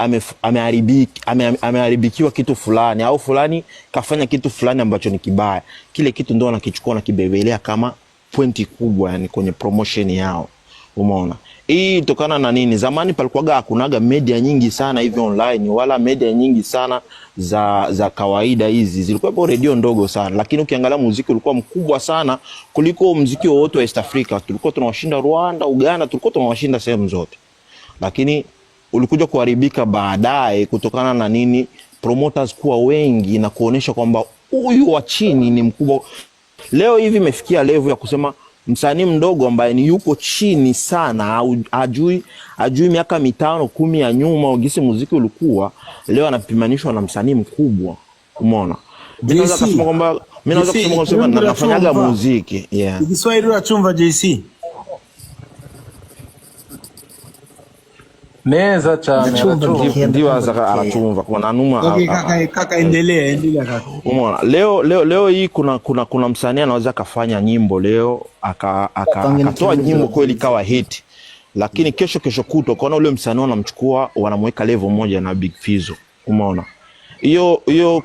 ameharibikiwa kitu fulani, au fulani kafanya kitu fulani ambacho ni kibaya. Kile kitu ndio wanakichukua na kibebelea kama pointi kubwa, yani kwenye promotion yao. Umeona? Hii tokana na nini? Zamani palikuwaga hakunaga media nyingi sana hivi online, wala media nyingi sana za kawaida hizi. Zilikuwa radio ndogo sana, lakini ukiangalia muziki ulikuwa mkubwa sana kuliko muziki wote wa East Africa. Tulikuwa tunawashinda Rwanda, Uganda, tulikuwa tunawashinda sehemu zote. Lakini ulikuja kuharibika baadaye kutokana na nini? Promoters kuwa wengi na kuonesha kwamba huyu wa chini ni mkubwa. Leo hivi imefikia level ya kusema msanii mdogo ambaye ni yuko chini sana, ajui miaka 5 10 ya nyuma ugisi muziki ulikuwa, leo anapimanishwa na msanii mkubwa. Umeona? Mimi naweza kusema kwamba nafanyaga muziki. Yeah. Kiswahili unachumva JC? Neza cyane ndio anachumva kwa nanuma. Okay, kaka endelea kaka. Umeona? Leo hii kuna msanii anaweza kafanya nyimbo leo akatoa nyimbo kweli kawa hit, lakini kesho kutwa kwa ule msanii wanamchukua wanamweka level moja na Big Fizzo. Umeona? Hiyo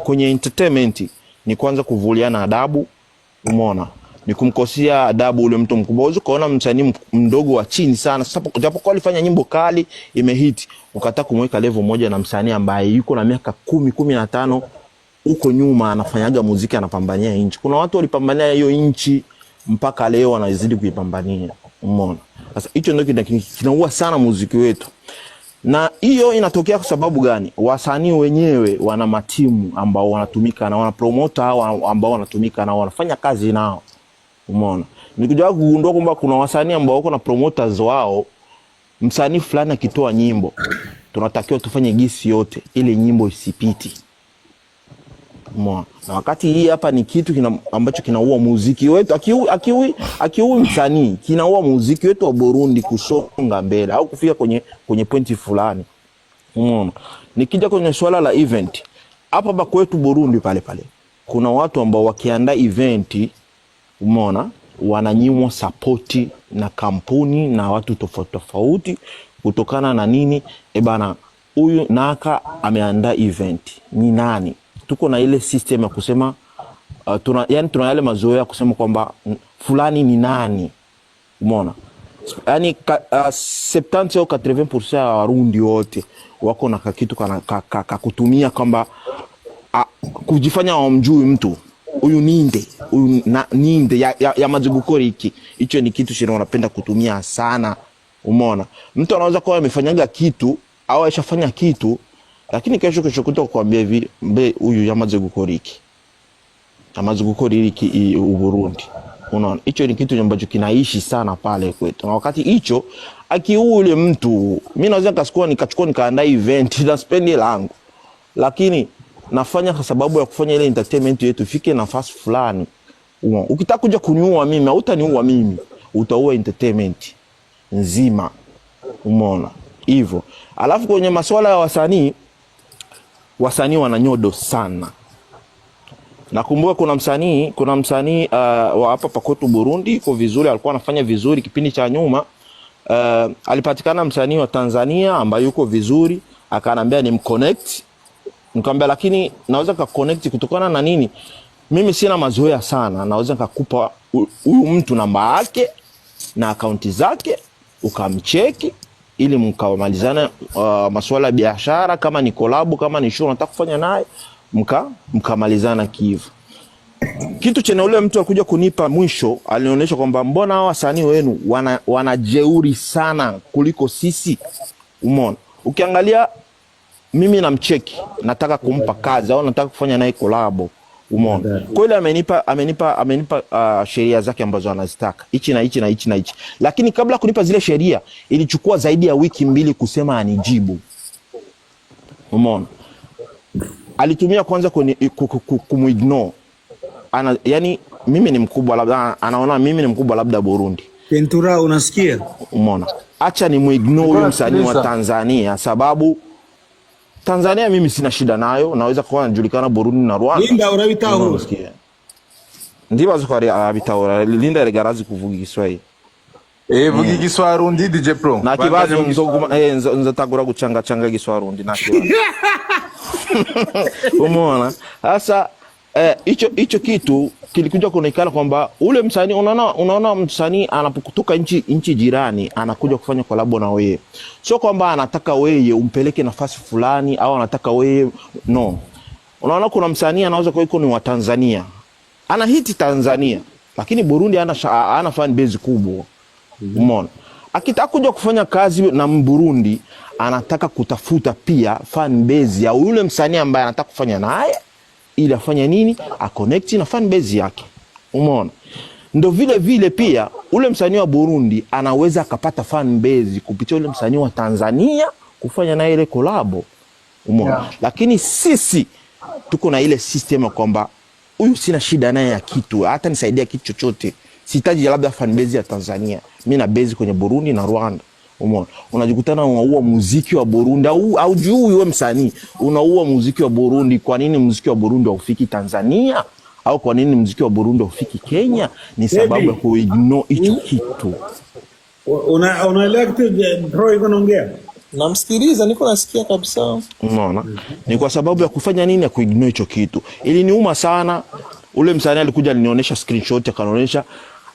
kwenye entertainment ni kwanza kuvuliana adabu. Umeona? Ni kumkosea adabu ule mtu mkubwa. Uzo kaona msanii mdogo wa chini sana, sasa japokuwa alifanya nyimbo kali imehit, ukataka kumweka level moja na msanii ambaye yuko na miaka 10 15 huko nyuma anafanyaga muziki, anapambania inchi. Kuna watu walipambania hiyo inchi mpaka leo wanazidi kuipambania. Umeona? Sasa hicho ndio kinaua sana muziki wetu. Na hiyo inatokea kwa sababu gani? Wasanii wenyewe wana matimu ambao wanatumika na wana promoter ambao wanatumika na wanafanya kazi nao. Umeona? Nikuja kugundua kwamba kuna wasanii ambao wako na promoters wao. Msanii fulani akitoa nyimbo, tunatakiwa tufanye gisi yote ili nyimbo isipiti. Umeona? Na wakati hii hapa ni kitu ambacho kinaua muziki wetu, akiui msanii kinaua muziki wetu wa Burundi kusonga mbele au kufika kwenye pointi fulani. Umeona? Nikija kwenye swala la event, hapa kwetu Burundi pale kuna watu ambao wakiandaa event, umeona, wananyimwa support na kampuni na watu tofauti kutokana na nini? Bana, huyu Naka ameandaa event. Ni nani? Tuko na ile system ya kusema tuna yale mazoea ya kusema kwamba fulani ni nani. Umeona? Yani 70 au 80% ya Warundi wote wako na kitu kutumia kwamba kujifanya wamjui mtu. Huyu ninde ya mazugukori hiki. Hicho ni kitu shina wanapenda kutumia sana. Umeona? Mtu anaweza kuwa amefanyaga kitu au aishafanya kitu, lakini kesho kutoka kuambia hivi huyu ya mazugukori hiki. Ya mazugukori hiki Burundi. Unaona? Hicho ni kitu ambacho kinaishi sana pale kwetu. Na wakati hicho akiule mtu, mimi naweza nikachukua nikaandaa event na spend langu. Lakini nafanya kwa sababu ya kufanya ile entertainment yetu ifike nafasi fulani. Ukitaka kuja kuniua mimi, hautaniua mimi, utaua entertainment nzima. Umeona? Hivyo. Alafu kwenye masuala ya wasanii wananyodo sana. Nakumbuka kuna msanii wa hapa pakotu Burundi kwa vizuri, alikuwa anafanya vizuri kipindi cha nyuma. Alipatikana msanii wa Tanzania ambaye yuko vizuri, akaniambia nimconnect. Nikamwambia lakini naweza kuconnect kutokana na nini? Mimi sina mazoea sana, naweza nikakupa huyu mtu namba yake na akaunti zake, ukamcheki ili mkamalizana masuala ya biashara, kama ni collab, kama ni show unataka kufanya naye, mkamalizana kivu. Kitu chenye ule mtu alikuja kunipa mwisho, alionyesha kwamba mbona hawa wasanii wenu wanajeuri sana kuliko sisi. Umeona? Ukiangalia mimi namcheki, nataka kumpa kazi au nataka kufanya naye collab. Umeona? Kweli amenipa sheria zake ambazo anazitaka. Hichi na hichi. Lakini kabla kunipa zile sheria, ilichukua zaidi ya wiki 2 kusema anijibu. Umeona? Alitumia kwanza kumuignore. Yani mimi ni mkubwa labda, anaona mimi ni mkubwa labda Burundi. Kentura, unasikia? Umeona? Acha ni muignore huyo msanii wa Tanzania sababu Tanzania mimi sina shida nayo, naweza kuwa najulikana Burundi na Rwanda. Linda urabitaho. Ndibaza ko ari abitahura. Linda regarazi kuvuga Igiswahili. Vuga Igiswarundi DJ Pro. Na kibazo nzotagura gucanga Igiswarundi na kibazo. Umeona? Sasa hicho kitu kilikuja kuonekana kwamba ule msanii unaona msanii anapokutoka nchi jirani anakuja kufanya collab na wewe. Sio kwamba anataka wewe umpeleke nafasi fulani au anataka wewe no. Unaona kuna msanii anaweza kuwa ni wa Tanzania. Ana hiti Tanzania lakini Burundi ana fan base kubwa. Umeona? Akitaka kuja kufanya kazi na Burundi anataka kutafuta pia fan base ya yule msanii ambaye anataka kufanya naye ili afanye nini? A connect na fan base yake. Umeona? Ndio vile pia ule msanii wa Burundi anaweza akapata fan base kupitia ule msanii wa Tanzania kufanya na ile collab. Umeona? Lakini sisi tuko na ile system kwamba huyu sina shida naye ya kitu, hata nisaidia kitu chochote. Sitaji labda fan base ya Tanzania. Mimi na base kwenye Burundi na Rwanda. Umeona? Unajikutana unaua muziki wa Burundi au juu wewe msanii unaua muziki wa Burundi. Kwa nini muziki wa Burundi haufiki Tanzania? Au kwa nini muziki wa Burundi haufiki Kenya? Ni sababu ya kuignore hicho kitu. Unaelewa kitu Pro iko naongea? Namsikiliza, niko nasikia kabisa. Unaona? Ni kwa sababu ya kufanya nini? Ya kuignore hicho kitu. Ili niuma sana. Ule msanii alikuja alinionyesha screenshot,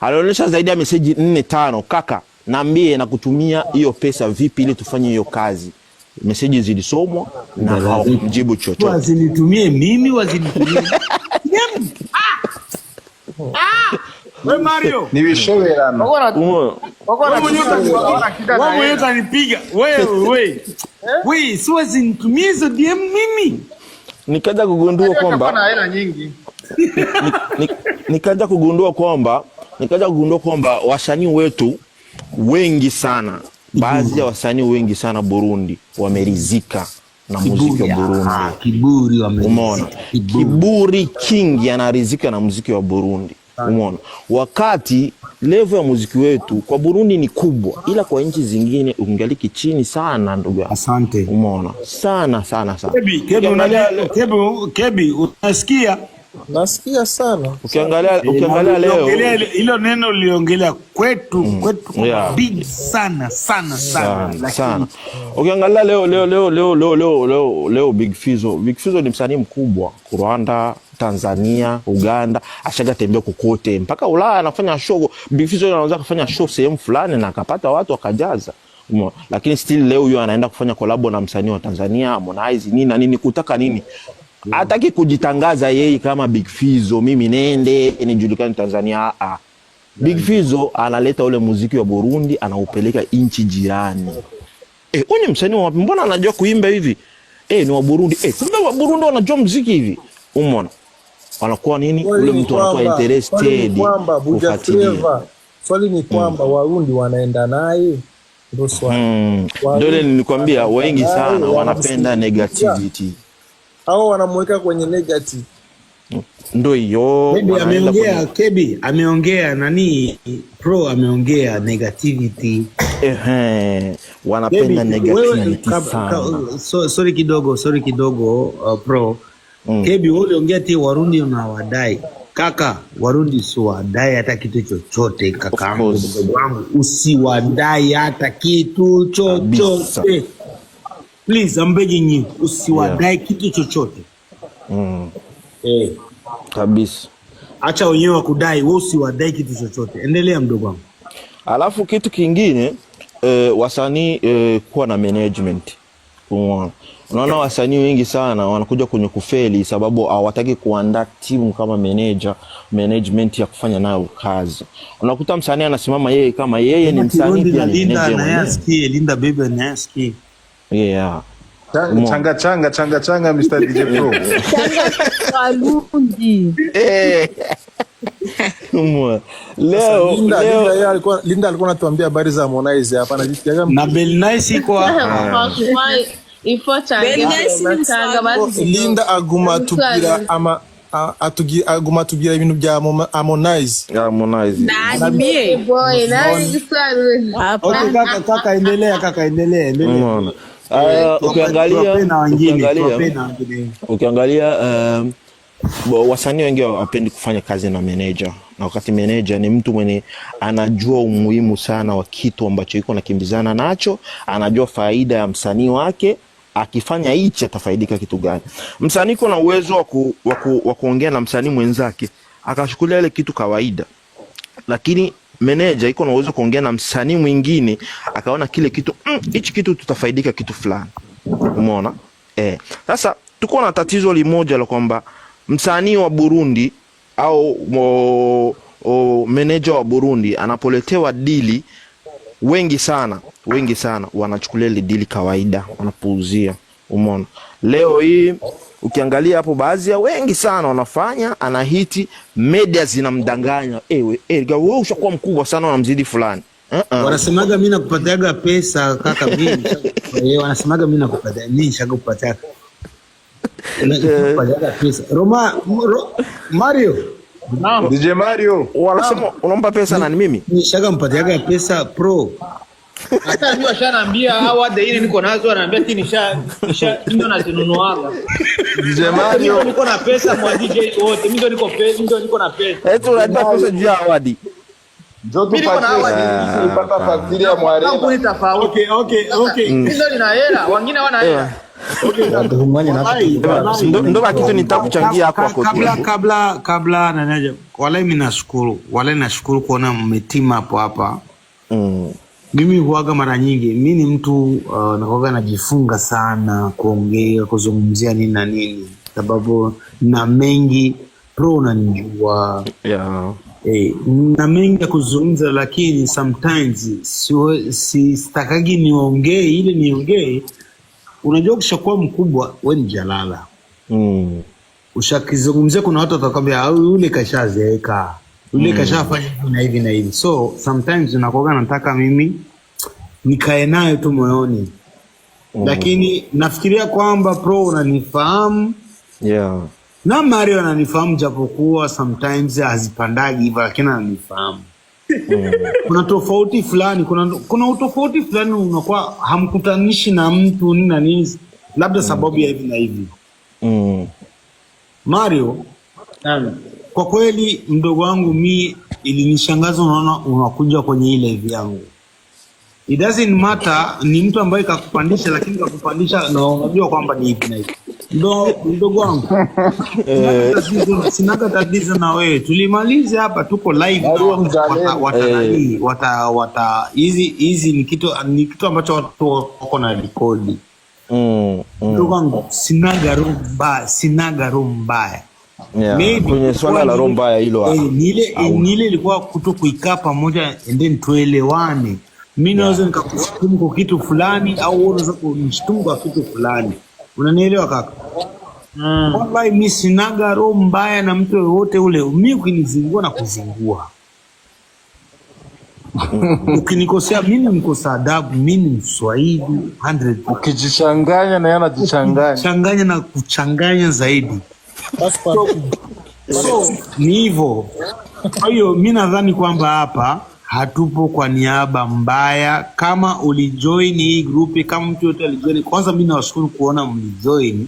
alionyesha zaidi ya message 4-5. Kaka, naambie na kutumia hiyo pesa vipi ili tufanye hiyo kazi. Message zilisomwa na hawakujibu chochote. Wasinitumie mimi, wasinitumie. We Mario. Ni vishoverana. Wewe utanipiga. Wewe si wasinitumie hizo DM mimi. Nikaja kugundua kwamba na hela nyingi. Nikaja kugundua kwamba wasanii wetu wengi sana, baadhi ya wasanii wengi sana Burundi wamerizika na muziki wa Burundi. Kiburi wamerizika. Umeona? Kiburi kingi anarizika na muziki wa Burundi. Umeona? Wakati level ya muziki wetu kwa Burundi ni kubwa, ila kwa nchi zingine ungaliki chini sana ndugu. Asante. Umeona? Sana. Kebi, unasikia? Nasikia sana. Ukiangalia leo hilo neno uliongelea kwetu big sana. Ukiangalia leo Big Fizzo ni msanii mkubwa Rwanda, Tanzania, Uganda, ashaga tembea kokote mpaka Ulaya anafanya show. Big Fizzo anaweza kufanya show sehemu fulani na akapata watu wakajaza. Lakini still leo huyo anaenda kufanya collab na msanii wa Tanzania, Harmonize nini kutaka nini? Hataki kujitangaza yeye kama Big Fizzo, mimi nende nijulikane Tanzania. Big Fizzo analeta ule muziki wa Burundi anaupeleka nchi jirani. Huyu msanii wa mbona anajua kuimba hivi? Ni wa Burundi. Kumbe wa Burundi wanajua muziki hivi. Umeona? Wanakuwa nini? Ule mtu anakuwa interested kufuatilia. Swali ni kwamba Warundi wanaenda naye. Ndio swali. Ndio nilikwambia wengi sana wanapenda negativity. Hao wanamweka kwenye negative. Ndio hiyo. Kebi ameongea nani? Pro ameongea negativity. Wanapenda negativity sana. Sorry kidogo Pro. Kebi wewe uliongea ti Warundi unawadai. Kaka, Warundi si wadai hata kitu chochote kakaangu wangu. Usiwadai hata kitu chochote. Please, I'm begging you. Usiwadai kitu chochote. Kabisa. Acha wenyewe wakudai, wewe usiwadai kitu chochote. Endelea mdogo wangu. Alafu kitu kingine wasanii kuwa na management. Unaona wasanii wengi sana wanakuja kwenye kufeli sababu hawataki kuandaa timu kama management ya kufanya nayo kazi. Unakuta msanii anasimama yeye kama yeye ni msanii pia ni manager. Linda baby anasikia. Yeah. Changa Mr. DJ Pro. Linda alikuwa anatuambia habari za Harmonize hapa na Belnice kwa Linda aguma tubira aguma tugira ibintu bya Harmonize. Harmonize. Nani boy, nani kiswahili? Okay, kaka endelea. Umeona? Ukiangalia wasanii wengi hawapendi kufanya kazi na manager, na wakati manager ni mtu mwenye anajua umuhimu sana wa kitu ambacho yuko nakimbizana nacho, anajua faida ya msanii wake, akifanya hichi atafaidika kitu gani. Msanii kuna uwezo wa kuongea na msanii mwenzake akashukulia ile kitu kawaida, lakini manager iko na uwezo kuongea na msanii mwingine akaona kile kitu hichi kitu tutafaidika kitu fulani. Umeona? Sasa tuko na tatizo limoja la kwamba msanii wa Burundi au manager wa Burundi anapoletewa dili, wengi sana wanachukulia ile dili kawaida, wanapuuzia. Umeona? Leo hii ukiangalia hapo baadhi ya wengi sana wanafanya anahiti, media zinamdanganya, wewe ushakuwa mkubwa sana unamzidi fulani. Wanasemaga mimi nakupatiaga pesa kaka mimi. Wanasemaga mimi nakupatia, mimi nishakupatia. Nakupatiaga pesa. Mario. DJ Mario. Wanasema unaomba pesa nani mimi? Nishakumpatiaga pesa pro. Hata mimi washaniambia hawa ile niko nazo, ananiambia ati ndio nazinunuaga. DJ Mario niko na pesa mwa DJ wote. Mimi ndio niko na pesa. Eti unalipa pesa juu ya awadi. Joto pata fakturi ya Mwarema. Okay. Mimi ndio nina hela, wengine wana hela. Ndio kitu nitakuchangia hapo kabla nanaje. Wala mimi nashukuru kuona mmetima hapo hapa. Mimi huaga mara nyingi, mimi ni mtu nakuaga najifunga sana kuongea, kuzungumzia nini na nini, sababu na mengi pro unanijua. Na mengi ya kuzungumza, lakini sometimes sitakagi niongee. Unajua ukishakuwa mkubwa wewe ni jalala. Ushakizungumzia kuna watu watakwambia yule kashazeeka, yule kashafanya hivi na hivi. So sometimes unakuwa nataka mimi nikae nayo tu moyoni. Lakini nafikiria kwamba pro unanifahamu. Na Mario ananifahamu, japokuwa sometimes hazipandagi hivyo, lakini ananifahamu. Kuna tofauti fulani, kuna utofauti fulani unakuwa hamkutanishi na mtu nini na nini, labda sababu ya hivi na hivi. Mario, kwa kweli mdogo wangu mimi ilinishangaza, unaona unakuja kwenye ile hivi yangu. It doesn't matter ni mtu ambaye kakupandisha, lakini kakupandisha na unajua kwamba ni hivi na hivi. Mdogo wangu. Sinaga tatizo na wewe. Tulimalize hapa, tuko live hizi ni kitu ambacho watu wako na record. Mdogo wangu, sinaga roho mbaya. Kwenye swala la roho mbaya hilo nile ilikuwa kuikaa pamoja and then tuelewane. Mimi naweza nikakushtumu kwa kitu fulani au wewe unaweza kunishtumu kwa kitu fulani. Unanielewa kaka? Wallahi mimi sinaga roho mbaya na mtu yote ule. Mimi ukinizingua na kuzingua. Ukinikosea mimi nikosa adabu, mimi ni Mswahili 100. Ukijichanganya na yana jichanganya. Changanya na kuchanganya zaidi. So ni hivyo. Kwa hiyo mimi nadhani kwamba hapa hatupo kwa niaba mbaya. Kama ulijoin hii grupi, kama mtu yote alijoin, kwanza mimi nawashukuru kuona mlijoin.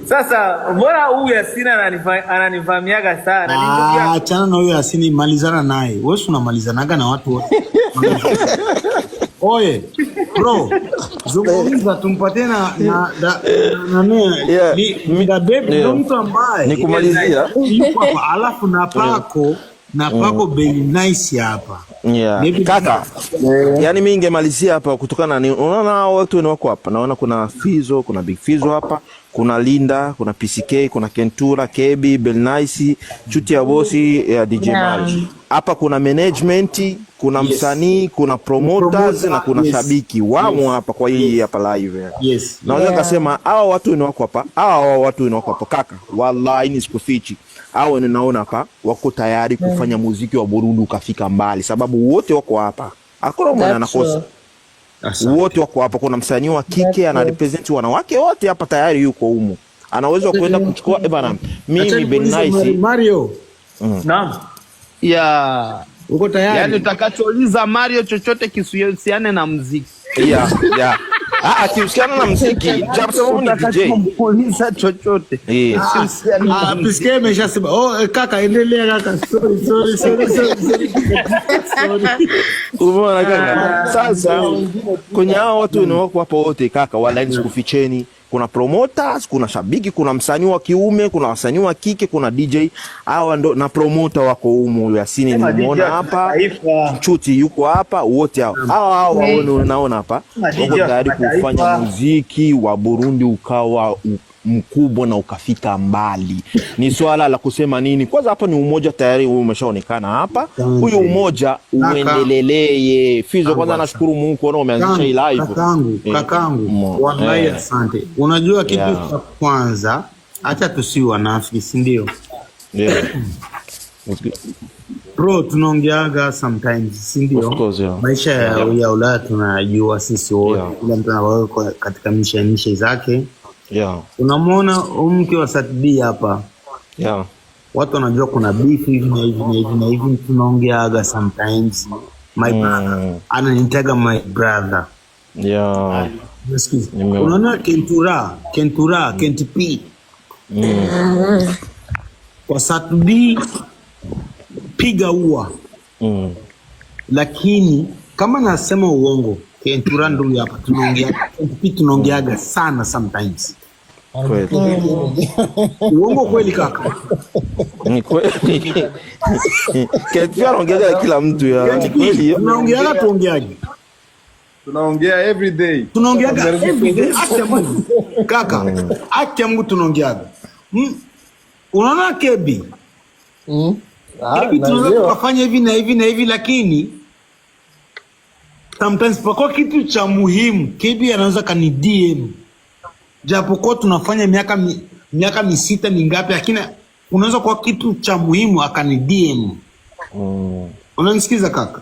Sasa mbona huyu Yasina ananifahamiaga sana? Achana na huyu Yasini, malizana naye. Wewe unamalizanaga na watu wote. Oye, bro, zungumza tumpatie na mtu ambaye nikumalizia yuko hapa, alafu na pako very nice hapa. Kaka, yani mimi ningemalizia hapa kutokana na unaona watu ni wako hapa. Naona kuna Fizo, kuna Big Fizo hapa, kuna Linda, kuna PCK, kuna Kentura, Kebi, Belnice, Chuti ya Bosi ya DJ Mario. Hapa kuna management, kuna msanii, kuna promoters na kuna shabiki. Wamo hapa kwa hii hapa live. Naweza kusema hao watu ni wako hapa. Hao watu ni wako hapa kaka. Wallahi nisikufichi. Hao ninaona hapa wako tayari kufanya muziki wa Burundi ukafika mbali, sababu wote wako hapa. Hakuna mwana anakosa. Wote wako hapa. Kuna msanii wa kike ana represent wanawake wote hapa, tayari yuko humu. anaweza kwenda kuchukua bana, mimi Ben Nice Mario. Naam. Ya. Uko tayari? Yaani utakachouliza Mario chochote kisihusiane na muziki. Yeah. Kihusiana na muziki, japo sababu ni DJ. Utakachouliza chochote. Piske ameshasema. Kaka endelea kaka. Sorry. Umeona kaka? Sasa kwenye hao watu wako hapo wote kaka, wala nisikuficheni. Kuna promoters, kuna shabiki, kuna msanii wa kiume, kuna wasanii wa kike, kuna DJ. Hawa ndo na promoter wako humu. Yasini nimeona hapa, Chuti yuko hapa, wote hao. Hao unaona hapa wako tayari kufanya muziki wa Burundi ukawa mkubwa na ukafika mbali. Ni swala la kusema nini? Kwanza hapa ni umoja tayari umeshaonekana hapa. Huyu umoja uendelee. Fizo, kwanza nashukuru Mungu kuona umeanzisha hii live. Kakangu. Wallahi asante. Unajua kitu cha kwanza, acha tusiwe wanafiki, si ndio? Bro, tunaongeaga sometimes, si ndio? Maisha ya Ulaya tunajua sisi wote. Kila mtu anakuwa katika mishe zake. Unamwona mke wa Saturday hapa. Watu wanajua kuna beef hivi na hivi tunaongeaga sometimes. My brother ananitaga my brother. Unaona Kentura Kentipi. Kwa Saturday piga ua. Lakini kama nasema uongo, Kentura ndio hapa tunaongeaga sana sometimes. Uongo kweli kaka? Ni kweli. Kentura anaongea kila mtu ya. Kweli. Tunaongeaje? Tunaongea every day. Tunaongeaga every day. Acha Mungu. Kaka, acha Mungu tunaongeaga. Unaona Kebi? Kebi tunaweza kufanya hivi na hivi lakini sometimes kwa kitu cha muhimu Kebi anaweza kani DM. Japokuwa tunafanya miaka misita mingapi lakini unaweza kwa kitu cha muhimu akani DM. Unanisikiza kaka?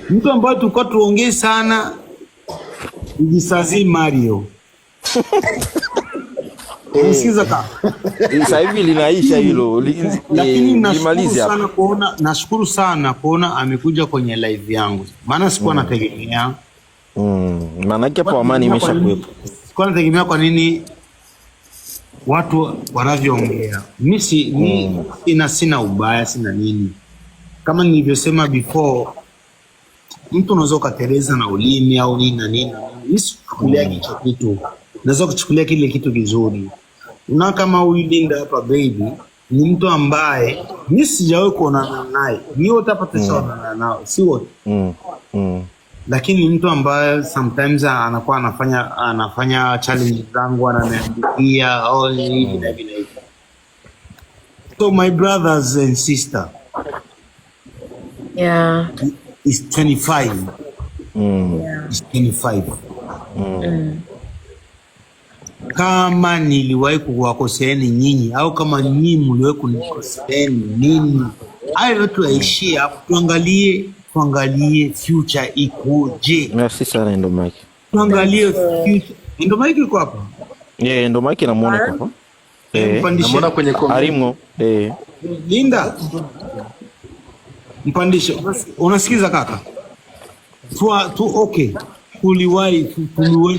Mtu ambaye tulikuwa tuongee sana Jisazi Mario. Unanisikiza kaka? Sasa hivi linaisha hilo. Lakini nashukuru sana kuona amekuja kwenye live yangu. Maana sikuwa nategemea. Maana yake hapo amani imeshakuwepo. Sikuwa nategemea kwa nini watu wanavyoongea. Mimi sina ubaya, sina nini. Kama nilivyosema before, mtu unaweza ukateleza na ulimi au nini na nini. Mimi sikuchukulia kicho kitu. Naweza kuchukulia kile kitu kizuri. Na kama huyu Linda hapa baby, ni mtu ambaye mimi sijawahi kuonana naye. Ni wote hapa tushaonana nao, si wote. Lakini mtu ambaye sometimes anakuwa anafanya challenge zangu, ananiandikia au hivi na hivi. So my brothers and sister. Is 25. Is 25. Kama niliwahi kuwakoseeni nyinyi au kama nyinyi mliwahi kunikoseeni nini, hayo watu waishie hapo. Tuangalie future ikoje. Merci sana Ndomaki. Tuangalie future. Ndomaki iko hapa? Ndomaki namuona hapa. Namuona kwenye comment. Arimgo. Linda. Mpandishe. Unasikiza kaka? Okay. Tuliwahi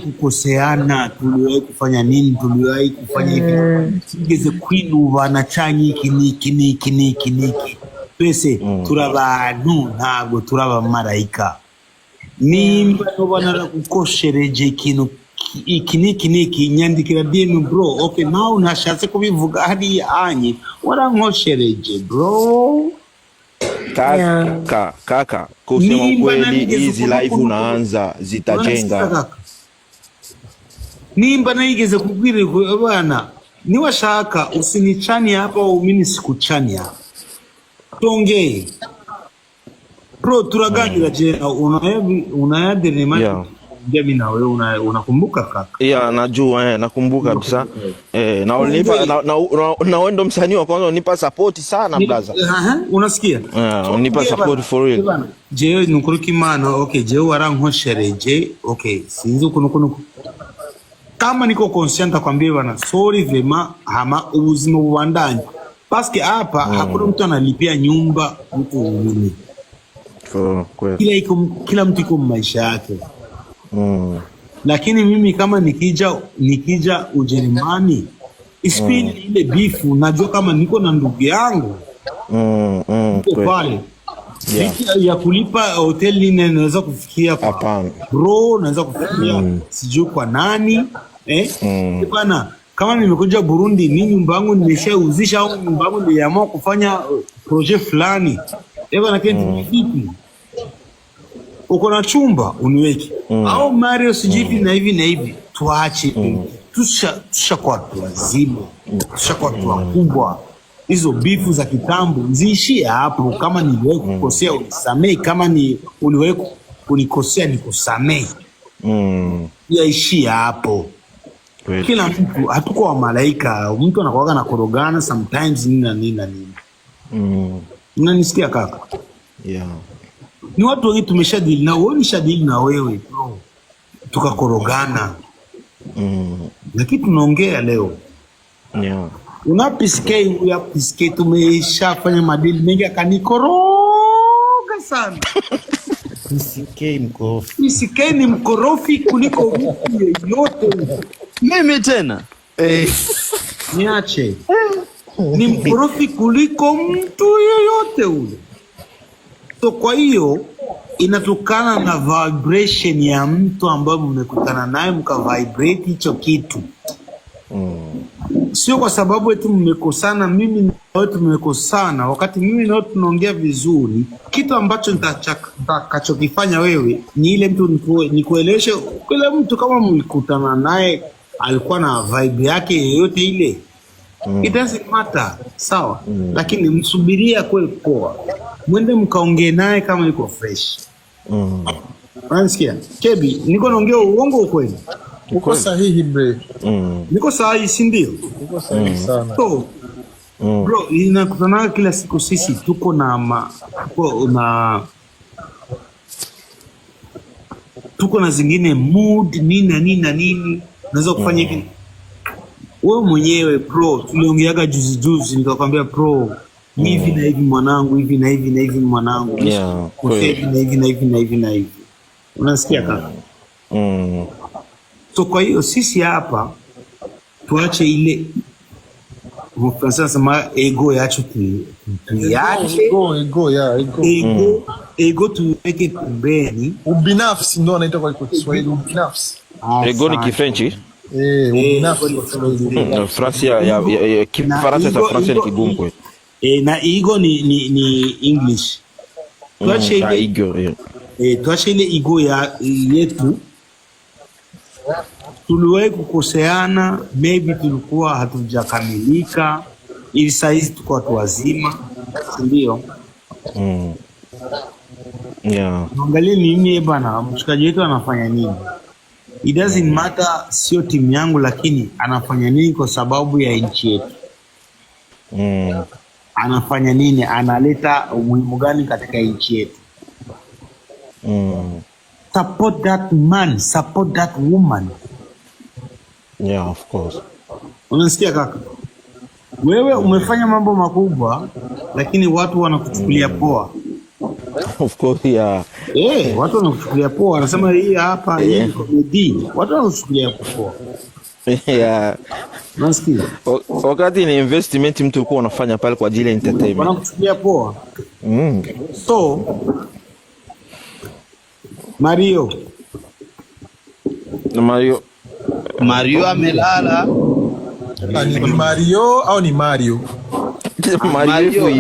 kukoseana, tuliwahi kufanya nini, tuliwahi kufanya hivi. Sigeze kwinu wanachanyi niki. Pese turabantu ntabwo turaba marayika. Nimba nobana kukoshereje ikintu iki nyandikira DM bro. Okay, now nashatse kubivuga hadi anye. Warankoshereje bro. Kaka, kusema kweli hizi live unaanza zitajenga. Nimba naigeze kubwire bwana, niwashaka usinichani hapa au mimi sikuchani hapa. Tongee. Bro, turaganira je, unayadere mali. Mimi na wewe unakumbuka kaka? Najua nakumbuka kabisa. Na unipa na wewe ndo msanii wa kwanza unipa support sana blaza. Unasikia? Unipa support for real. Je, nukuruki mana, okay, je warankoshereje, okay, sinzi kuno. kama niko conscient akwambia bana sorry vema hama ubuzima bubandanye paske hapa hakuna mtu analipia nyumba mtu mwingine. Kila mtu iko maisha yake. Lakini mimi kama nikija Ujerumani ispini ile bifu najua kama niko na ndugu yangu pale. Ya kulipa hoteli naweza kufikia bro, naweza kufikia sijui kwa nani bana. Kama nimekuja Burundi ni nyumba yangu nimeshauzisha au nyumba yangu niliamua kufanya project fulani bana, kenti vipi uko na chumba uniweke au Mario sijui na hivi tuache. Tusha kwa watu wazima, tusha kwa watu wakubwa. Hizo bifu za kitambo ziishie hapo. Kama niliwahi kukosea unisamee, kama ni uliwahi kunikosea nikusamee. Yaishie hapo. Kila mtu hatuko wa malaika, mtu anakuwa na korogana sometimes nini. Unanisikia kaka? Yeah. Ni watu wengi tumeshadili na wewe, nishadili na wewe bro. Tukakorogana. Lakini tunaongea leo. Yeah. Unapiske tumeshafanya madili mengi akanikoroga sana. PSK ni mkorofi kuliko mtu yeyote. Mimi tena niache. Ni mkorofi kuliko mtu yeyote ule. So kwa hiyo inatokana na vibration ya mtu ambaye mmekutana naye mkavibrate hicho kitu. Sio kwa sababu eti mmekosana, mimi na wewe tumekosana, wakati mimi na wewe tunaongea vizuri. Kitu ambacho nitakachokifanya wewe ni ile mtu nikueleweshe, kila mtu kama mlikutana naye alikuwa na vibe yake yoyote ile, it doesn't matter, sawa? Lakini msubiria kwa poa, mwende mkaongee naye kama yuko fresh. Unasikia? Kebi, niko naongea uongo ukweli? Uko sahihi bre. Niko sahihi, si ndio? Uko sahihi sana. So, bro, inakutana kila siku sisi tuko na zingine mood nini naweza kufanya hivi. Wewe mwenyewe bro, tuliongeaga juzi nikakwambia bro, hivi na hivi mwanangu, hivi na hivi mwanangu. Hivi na hivi. Unasikia kaka? So kwa hiyo sisi hapa tuache ile mfransa sema ego yacho tuiache. Ego tuweke pembeni. Ubinafsi ndo anaita kwa Kiswahili ubinafsi. Ego ni Kifrenchi? Ubinafsi kwa Kiswahili. Fransi ya Kifaransa za Fransa ni kigumu kwetu. Na ego ni English. Tuache ile ego. Tuache ile ego yetu. Tuliwahi kukoseana, maybe tulikuwa hatujakamilika, ili saizi tuko watu wazima, ndio. Yeah. Angalia mimi bana, mshikaji wetu anafanya nini? It doesn't matter, sio timu yangu, lakini anafanya nini kwa sababu ya nchi yetu? Anafanya nini? Analeta umuhimu gani katika nchi yetu? Support that man, support that woman. Yeah, of course. Unasikia kaka? Wewe umefanya mambo makubwa, lakini watu wanakuchukulia poa. Of course, yeah. Watu wanakuchukulia poa, wanasema hii hapa hii comedy. Watu wanakuchukulia poa. Yeah. Unasikia? Wakati ni investment mtu ulikuwa unafanya pale kwa ajili ya entertainment. Wanakuchukulia poa. So Mario amelala. Ni Mario au ni Mario? Mario.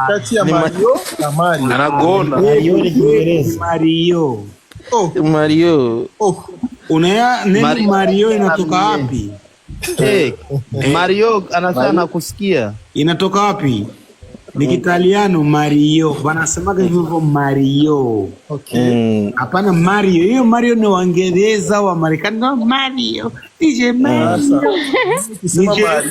Kati ya Mario na Mario. Anagona. Mario. Unaya neno Mario inatoka wapi? Mario anasema kusikia. Inatoka wapi? Ni Kitaliano Mario. Wanasemaga hivyo Mario. Hapana Mario. Hiyo Mario ni Waingereza wa Marekani. No Mario. DJ Mario.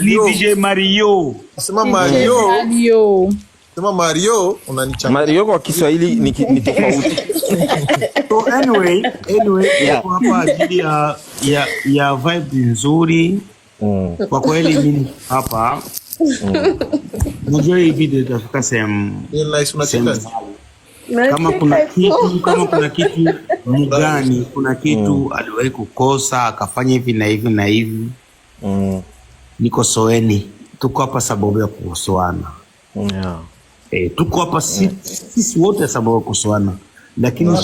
DJ Mario. Sema Mario. Sema Mario unanichanganya. Mario kwa Kiswahili ni tofauti. So anyway, Yeah. kwa hapa ajili ya vibe nzuri. Kwa kweli mimi hapa. Najua hii video itafika sehemu. Nice unacheka. Kama kuna kitu mgani, kuna kitu aliwahi kukosa akafanya hivi na hivi na hivi. Nikosoeni. Tuko hapa sababu ya kukosoana. Yeah. Tuko hapa sisi wote sababu ya kukosoana. Lakini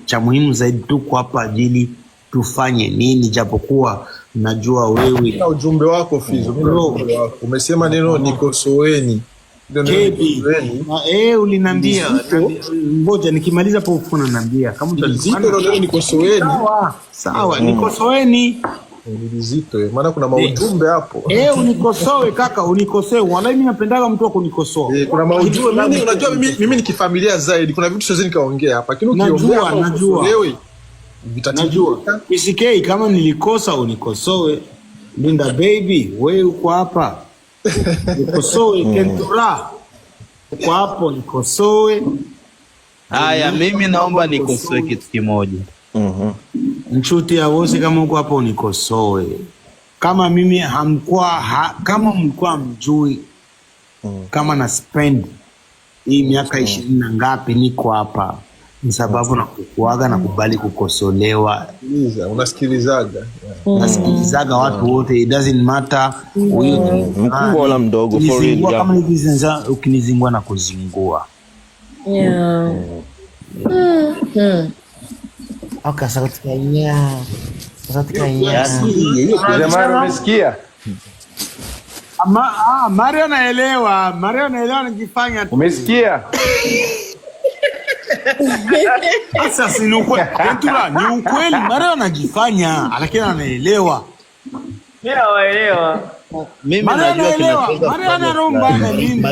cha muhimu zaidi tuko hapa ajili tufanye nini, japokuwa najua wewe na ujumbe wako Fizo. Ujumbe wako umesema neno nikosoeni. Ulinambia ngoja nikimaliza hapo ufuna nambia kama utanizito leo nikosoeni. Sawa, nikosoeni. Nilizito maana kuna maujumbe hapo. Unikosoe kaka, unikosoe. Wala mimi napendaga mtu akunikosoa. Kuna maujumbe. Mimi unajua mimi ni kifamilia zaidi. Kuna vitu siwezi nikaongea hapa. Lakini ukiongea najua. Wewe najua. PCK kama nilikosa unikosoe. Linda baby, wewe uko hapa. Nikosoe Kentura. Uko hapo nikosoe. Haya, mimi naomba nikosoe kitu kimoja. Mchuti ya wosi kama uko hapo unikosoe. Kama mimi kama mlikuwa mjui kama na spend hii miaka 20 na ngapi niko hapa, ni sababu na kukuaga na kubali kukosolewa. Unasikilizaga. Nasikilizaga watu wote, it doesn't matter huyo mkubwa wala mdogo, for real. Kama hivi ukinizingua na kuzingua. Yeah. Okay, sasa tukanya. Jamaa umesikia? Mario naelewa anajifanya. Umesikia? Sasa si ni ukweli. Kentura, ni ukweli Mario anajifanya, lakini anaelewa. Mimi naelewa. Mimi najua kinachoweza. Mario anaromba na mimi.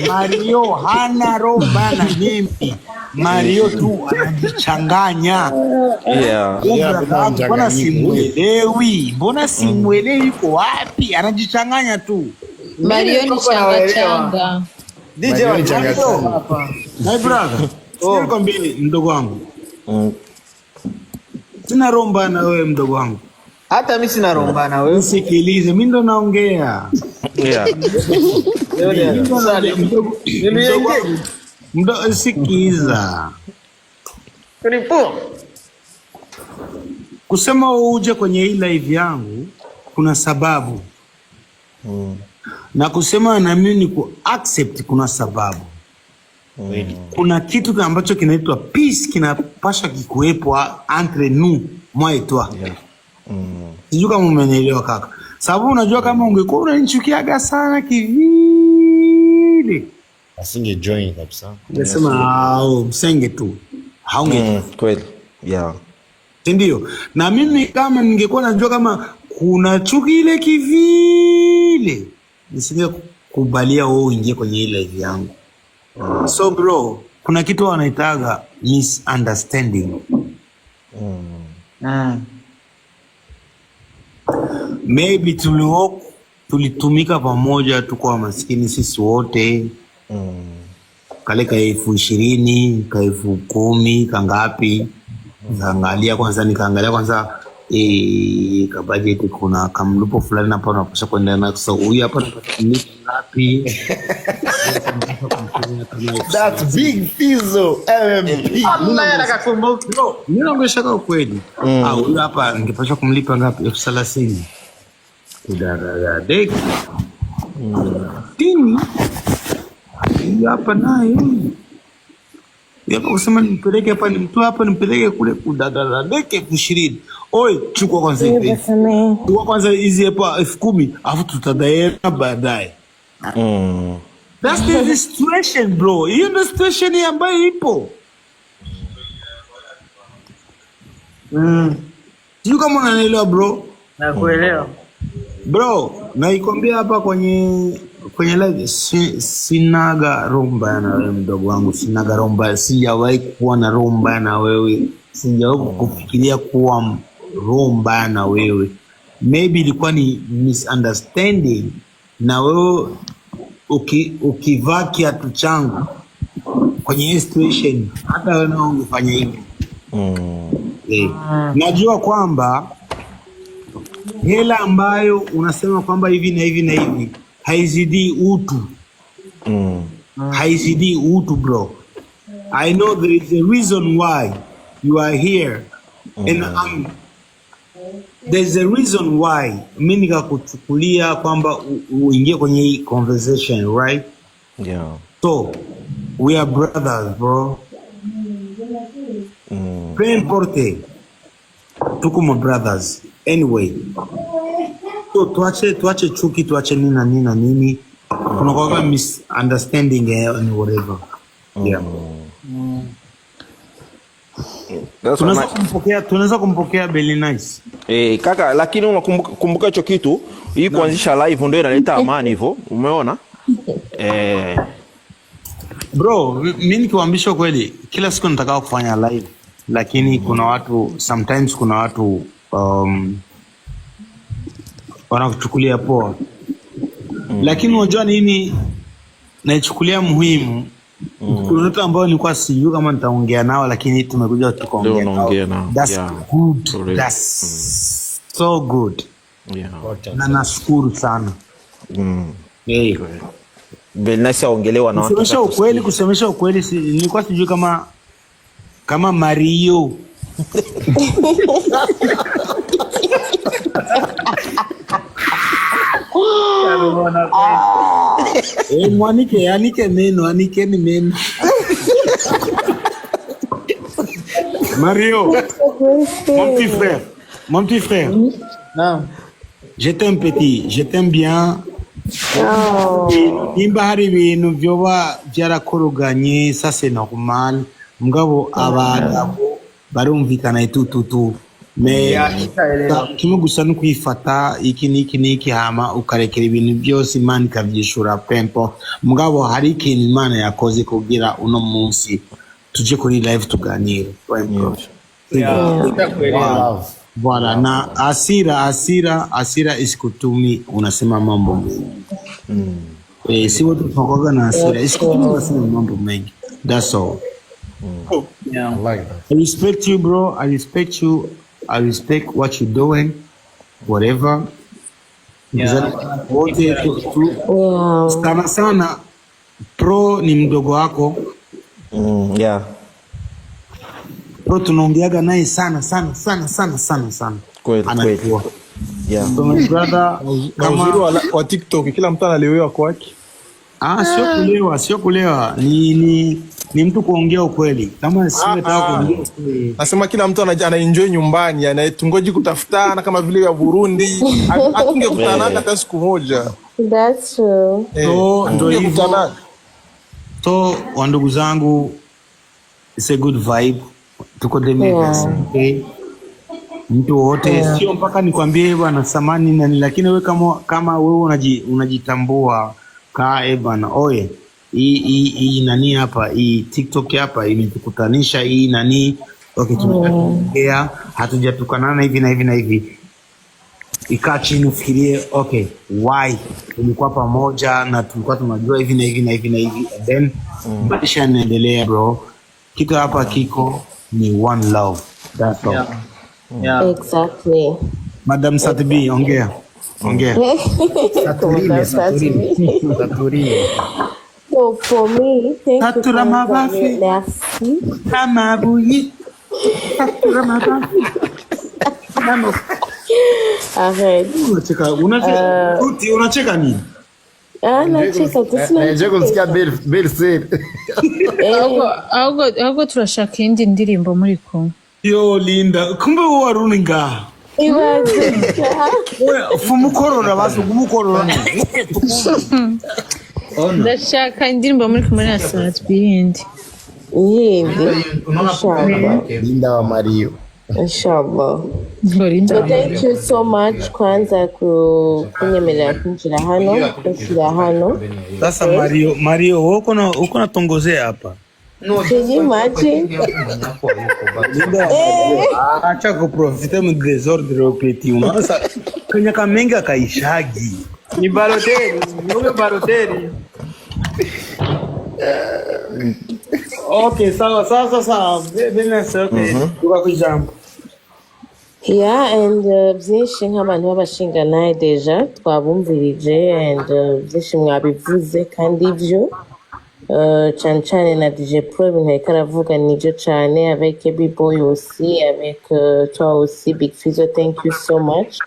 Mario hana romba na mimi. Mario tu anajichanganya. Mbona simuelewi? Yuko wapi? Anajichanganya tu. Mario ni changa. DJ wa changa hapa. My brother. Sio kwambie mdogo wangu. Sina romba na wewe mdogo wangu. Hata mimi sina romba na wewe. Usikilize, mimi ndo naongea. Sikiza. Kusema uje kwenye hii live yangu kuna sababu. Na kusema na mimi ni ku accept kuna sababu. Kuna kitu ambacho kinaitwa peace kinapasha kikuwepo entre nous, moi et toi. Sijui kama umenielewa kaka. Sababu unajua kama ungekuwa unanichukiaga sana kivile, asinge join kabisa. Ungesema msenge tu. Haunge kweli. Yeah. Ndio. Na mimi kama ningekuwa najua kama kuna chuki ile kivile, nisingekubalia wewe uingie kwenye ile live yangu. So bro, kuna kitu wanaitaga misunderstanding. Maybe tulitumika pamoja, tuko maskini sisi wote. Kaleka 20,000, ka 10,000, kangapi? Nikaangalia kwanza ka budget kuna kamlupo fulani hapa unapaswa kwenda na sasa huyu hapa ni ngapi? That's big Fizo MMP. Mimi naongeshaka ukweli. Huyu hapa ningepaswa kumlipa ngapi? 30,000. Kudara deki. Tini. Hapa naye. Yapa kusema nimpeleke hapa, nimtoe hapa nimpeleke kule kudada deke 20,000. Oi, chukua kwanza hivi. Chukua kwanza hizi hapa 10,000, afu tutadaena baadaye. That's the situation bro. Hiyo ndio situation ambayo ipo. Sio kama unanielewa bro? Nakuelewa. Bro, naikwambia hapa kwenye live sinaga romba na wewe mdogo wangu, sinaga romba, sijawahi kuwa na romba na wewe, sijawahi kufikiria kuwa romba na wewe. maybe ilikuwa ni misunderstanding, na wewe ukivaa kiatu changu kwenye hii situation, hata wewe ungefanya hivyo. Najua kwamba hela ambayo unasema kwamba hivi na hivi na hivi haizidi utu. Haizidi utu, bro. I know there is a reason why you are here. And there's a reason why mimi nikakuchukulia kwamba uingie kwenye hii conversation, right? Yeah. So we are brothers, bro. Peu importe, tuko my brothers anyway. So tuache chuki, tuache nini. Kunakuwa misunderstanding and whatever. Yeah. Tunaweza kumpokea Belly Nice. Kaka, lakini unakumbuka hicho kitu, hii kuanzisha live ndio inaleta amani hivyo, umeona? Bro, mimi nikiwaambia kweli, kila siku nataka kufanya live, lakini kuna watu sometimes wanakuchukulia poa. Lakini unajua nini naichukulia muhimu? Kuna watu ambao nilikuwa sijui kama nitaongea nao, lakini tumekuja tukaongea nao. That's good. That's so good. Yeah. Na nashukuru sana. Belly Nice aongelewa na watu. Kusemesha ukweli nilikuwa sijui kama Mario. Anike meno. Mario, mon petit frère. Non. Je t'aime petit, je t'aime bien. Nimba hari ibintu vyoba byarakoroganye, ça c'est normal. Mugabo abagabo barumvikana itututu. Kimwe gusa no kwifata iki hama ukarekera ibintu byose Imana ikavyishura pempo. Mugabo hari ikintu Imana yakoze kugira uno munsi tuje kuri live tuganire. Voilà, na asira isikutumi unasema mambo mengi. Si watu tunakoga na asira isikutumi unasema mambo mengi. That's all. Yeah. I like that. I respect you, bro. I respect you. I respect what you're doing, whatever. Wote sana Pro ni mdogo wako. Yeah. Pro tunaongeaga naye sana. Kweli. Yeah. So my brother, kama wa TikTok kila mtu analewa kwake. Sio kulewa. Ni mtu kuongea ukweli. Kama sio nataka kuongea ukweli. Nasema kila mtu anaenjoy nyumbani, anatungoji kutafutana kama vile ya Burundi. Hatungekutana hata siku moja. That's true. Ndio hivyo. So wandugu zangu, it's a good vibe. Tuko demeka, okay? Mtu wote sio mpaka nikwambie bwana samani nani, lakini wewe kama wewe unajitambua bwana, oye hii nani hapa, hii TikTok hapa imetukutanisha, hii nani, okay, tumeongea hatujatukanana hivi na hivi. Ikaa chini ufikirie, okay, why tulikuwa pamoja na tulikuwa tunajua hivi na hivi, and then maisha yanaendelea, bro. Kitu hapa kiko ni one love. That's all. Yeah. Exactly. Madam Satibi, ongea. Saturine. So for me, thank you for Merci. Amabuyi. Arrête. Unacheka nini? Nacheka tu sina. Najua kumsikia Bell said. ahubwo turashaka indi ndirimbo muri kumwe. Yo Linda, kumbe waruni ngaha. Ibaze. Fumukorora basu kumukorora. Ndashaka indirimbo muri kumwe na Satbiyindi. Linda wa Mario. Inshallah. So thank you so much kwanza kunyemelea kunjira hano. Sasa Mario uko na tongozea hapa. Can you imagine? Acha kuprofita mu desordre opeti. Unaona kwenye Kamenge akaishagi. Ni Balotelli, ni Balotelli. Okay, sawa. Business, okay. Tuka kujambo. Yeah, and byinshi nk'abantu b'abashinga naye deja twabumvirije and byinshi mwabivuze kandi ibyo cyane cyane na DJ Pro ibintu ariko aravuga nibyo cyane avec B-Boy aussi avec toi aussi Big Fizzo, thank you so much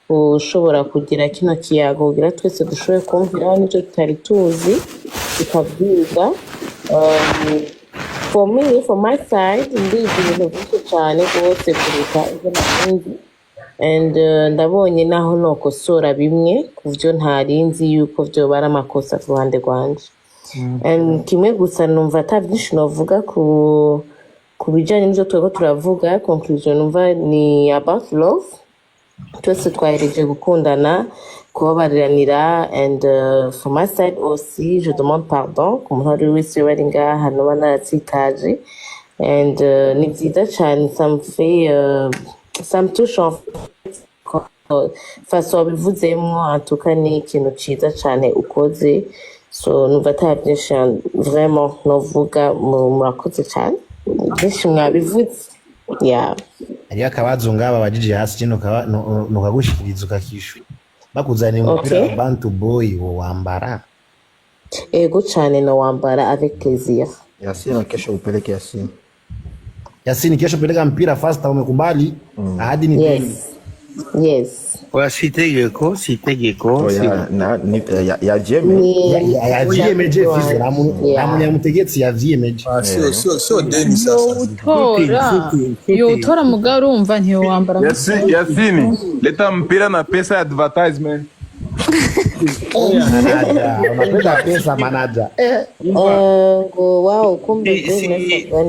ushobora kugira kino kiyago kugira twese dushoboye kumviraho n'ibyo tutari tuzi tukabwiga. For me, for my side, ndizi ibintu byinshi cyane rwose kuruta ibyo nakunze and ndabonye naho nokosora bimwe ku byo ntarinzi yuko byoba ari amakosa ku ruhande rwanje. And kimwe gusa numva ata byinshi novuga ku bijyanye n'ibyo turiko turavuga. Conclusion numva ni about love, twese twahereje gukundana kubabariranira and for my side aussi je demande pardon ku muntu wari wese bari ngaha noba naratsitaje and ni byiza cyane ça me touche façon wabivuzemo antuka ni ikintu cyiza cyane ukoze so numva ata byinshi vraiment novuga murakoze cyane byinshi mwabivuze. Yeah, hariyo akabazo ngaba bajije hasi kino nukagushikiriza ukakishura bakuzaniye umupira wa Bantu Boy wo wambara. Ego cyane no wambara avec plaisir. Yasini kesho upeleke Yasini kesho peleka mpira fast umekubali ahadi ni yes Oya si tegeko ya jeme ya vyemeje Fizzo namu ya mutegetsi ya vyemeje sio deni sasa. Yotora mugabo urumva ntiyo wambara. Yasini leta mpira na pesa ya advertisement. Unapenda pesa manager. Ngo wow kumbe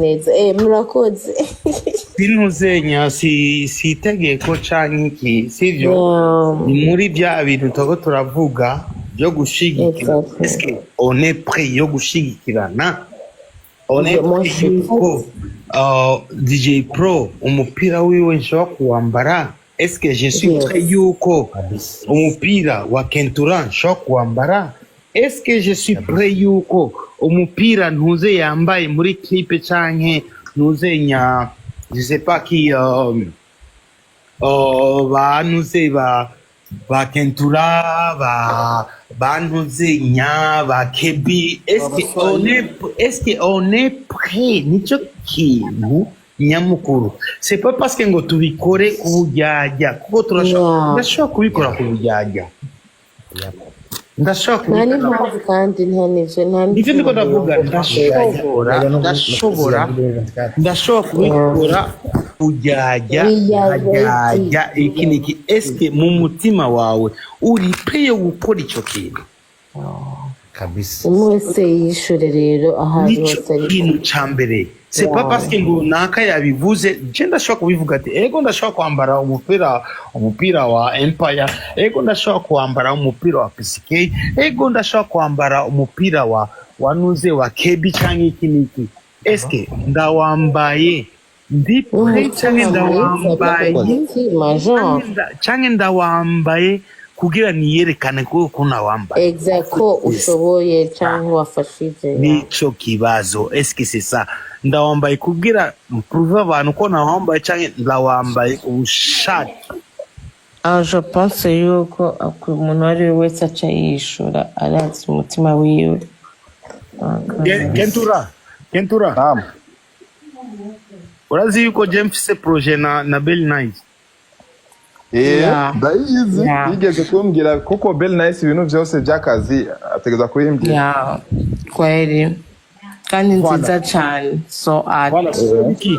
neza murakoze. Sinuzenya si tegeko canke sivyo ni muri bya bintu tuko turavuga byo gushigikira. Eske on est prêt yo gushigikirana? On est prêt DJ Pro umupira wiwe nshobora kuwambara? Est-ce que je suis prêt yuko umupira wa Kentura nshobora kuwambara? Est-ce que je suis prêt yuko umupira ntuze yambaye muri clip canke ntuzenya je sais pas qui banuze ba Kentura ba ntuzenya ba Kebi. Est-ce que on est prêt nico kintu nyamukuru? C'est pas parce que ngo tubikore kubujyajya kuko turashobora kubikora kubujyajya. Ndashobora nivyo ndiko ndavuga ndashobora kubikora kujyajya iki. Eske mu mutima wawe uri prêt gukora ico kintu? Kabisa mwese yishure rero ahari hose ari ikintu cambere. C'est pas parce que ngo naka yabivuze je ndashobora kubivuga ati ego ndashobora kwambara umupira wa Empire, ego ndashobora kwambara umupira wa PCK, ego ndashobora kwambara umupira wa nuze wa Kebi canke iki niki. Eske ndawambaye ndi canke ndawambaye kugira niyerekane ko kuna wambaye exactly ushoboye canke wafashije nico kibazo. Eske c'est ça ndawambaye kugira prouve abantu ko nawambaye canke ndawambaye ubushake? Je pense yuko umuntu wari wese aca yishura arazi umutima wiwe. Kentura urazi yuko je mfise projet na Bell Nice? Ndayizi yigeze kumbwira kuko Bell Nice ibintu byose by'akazi ategeza kuyimbwira. Kweli kandi nziza cyane so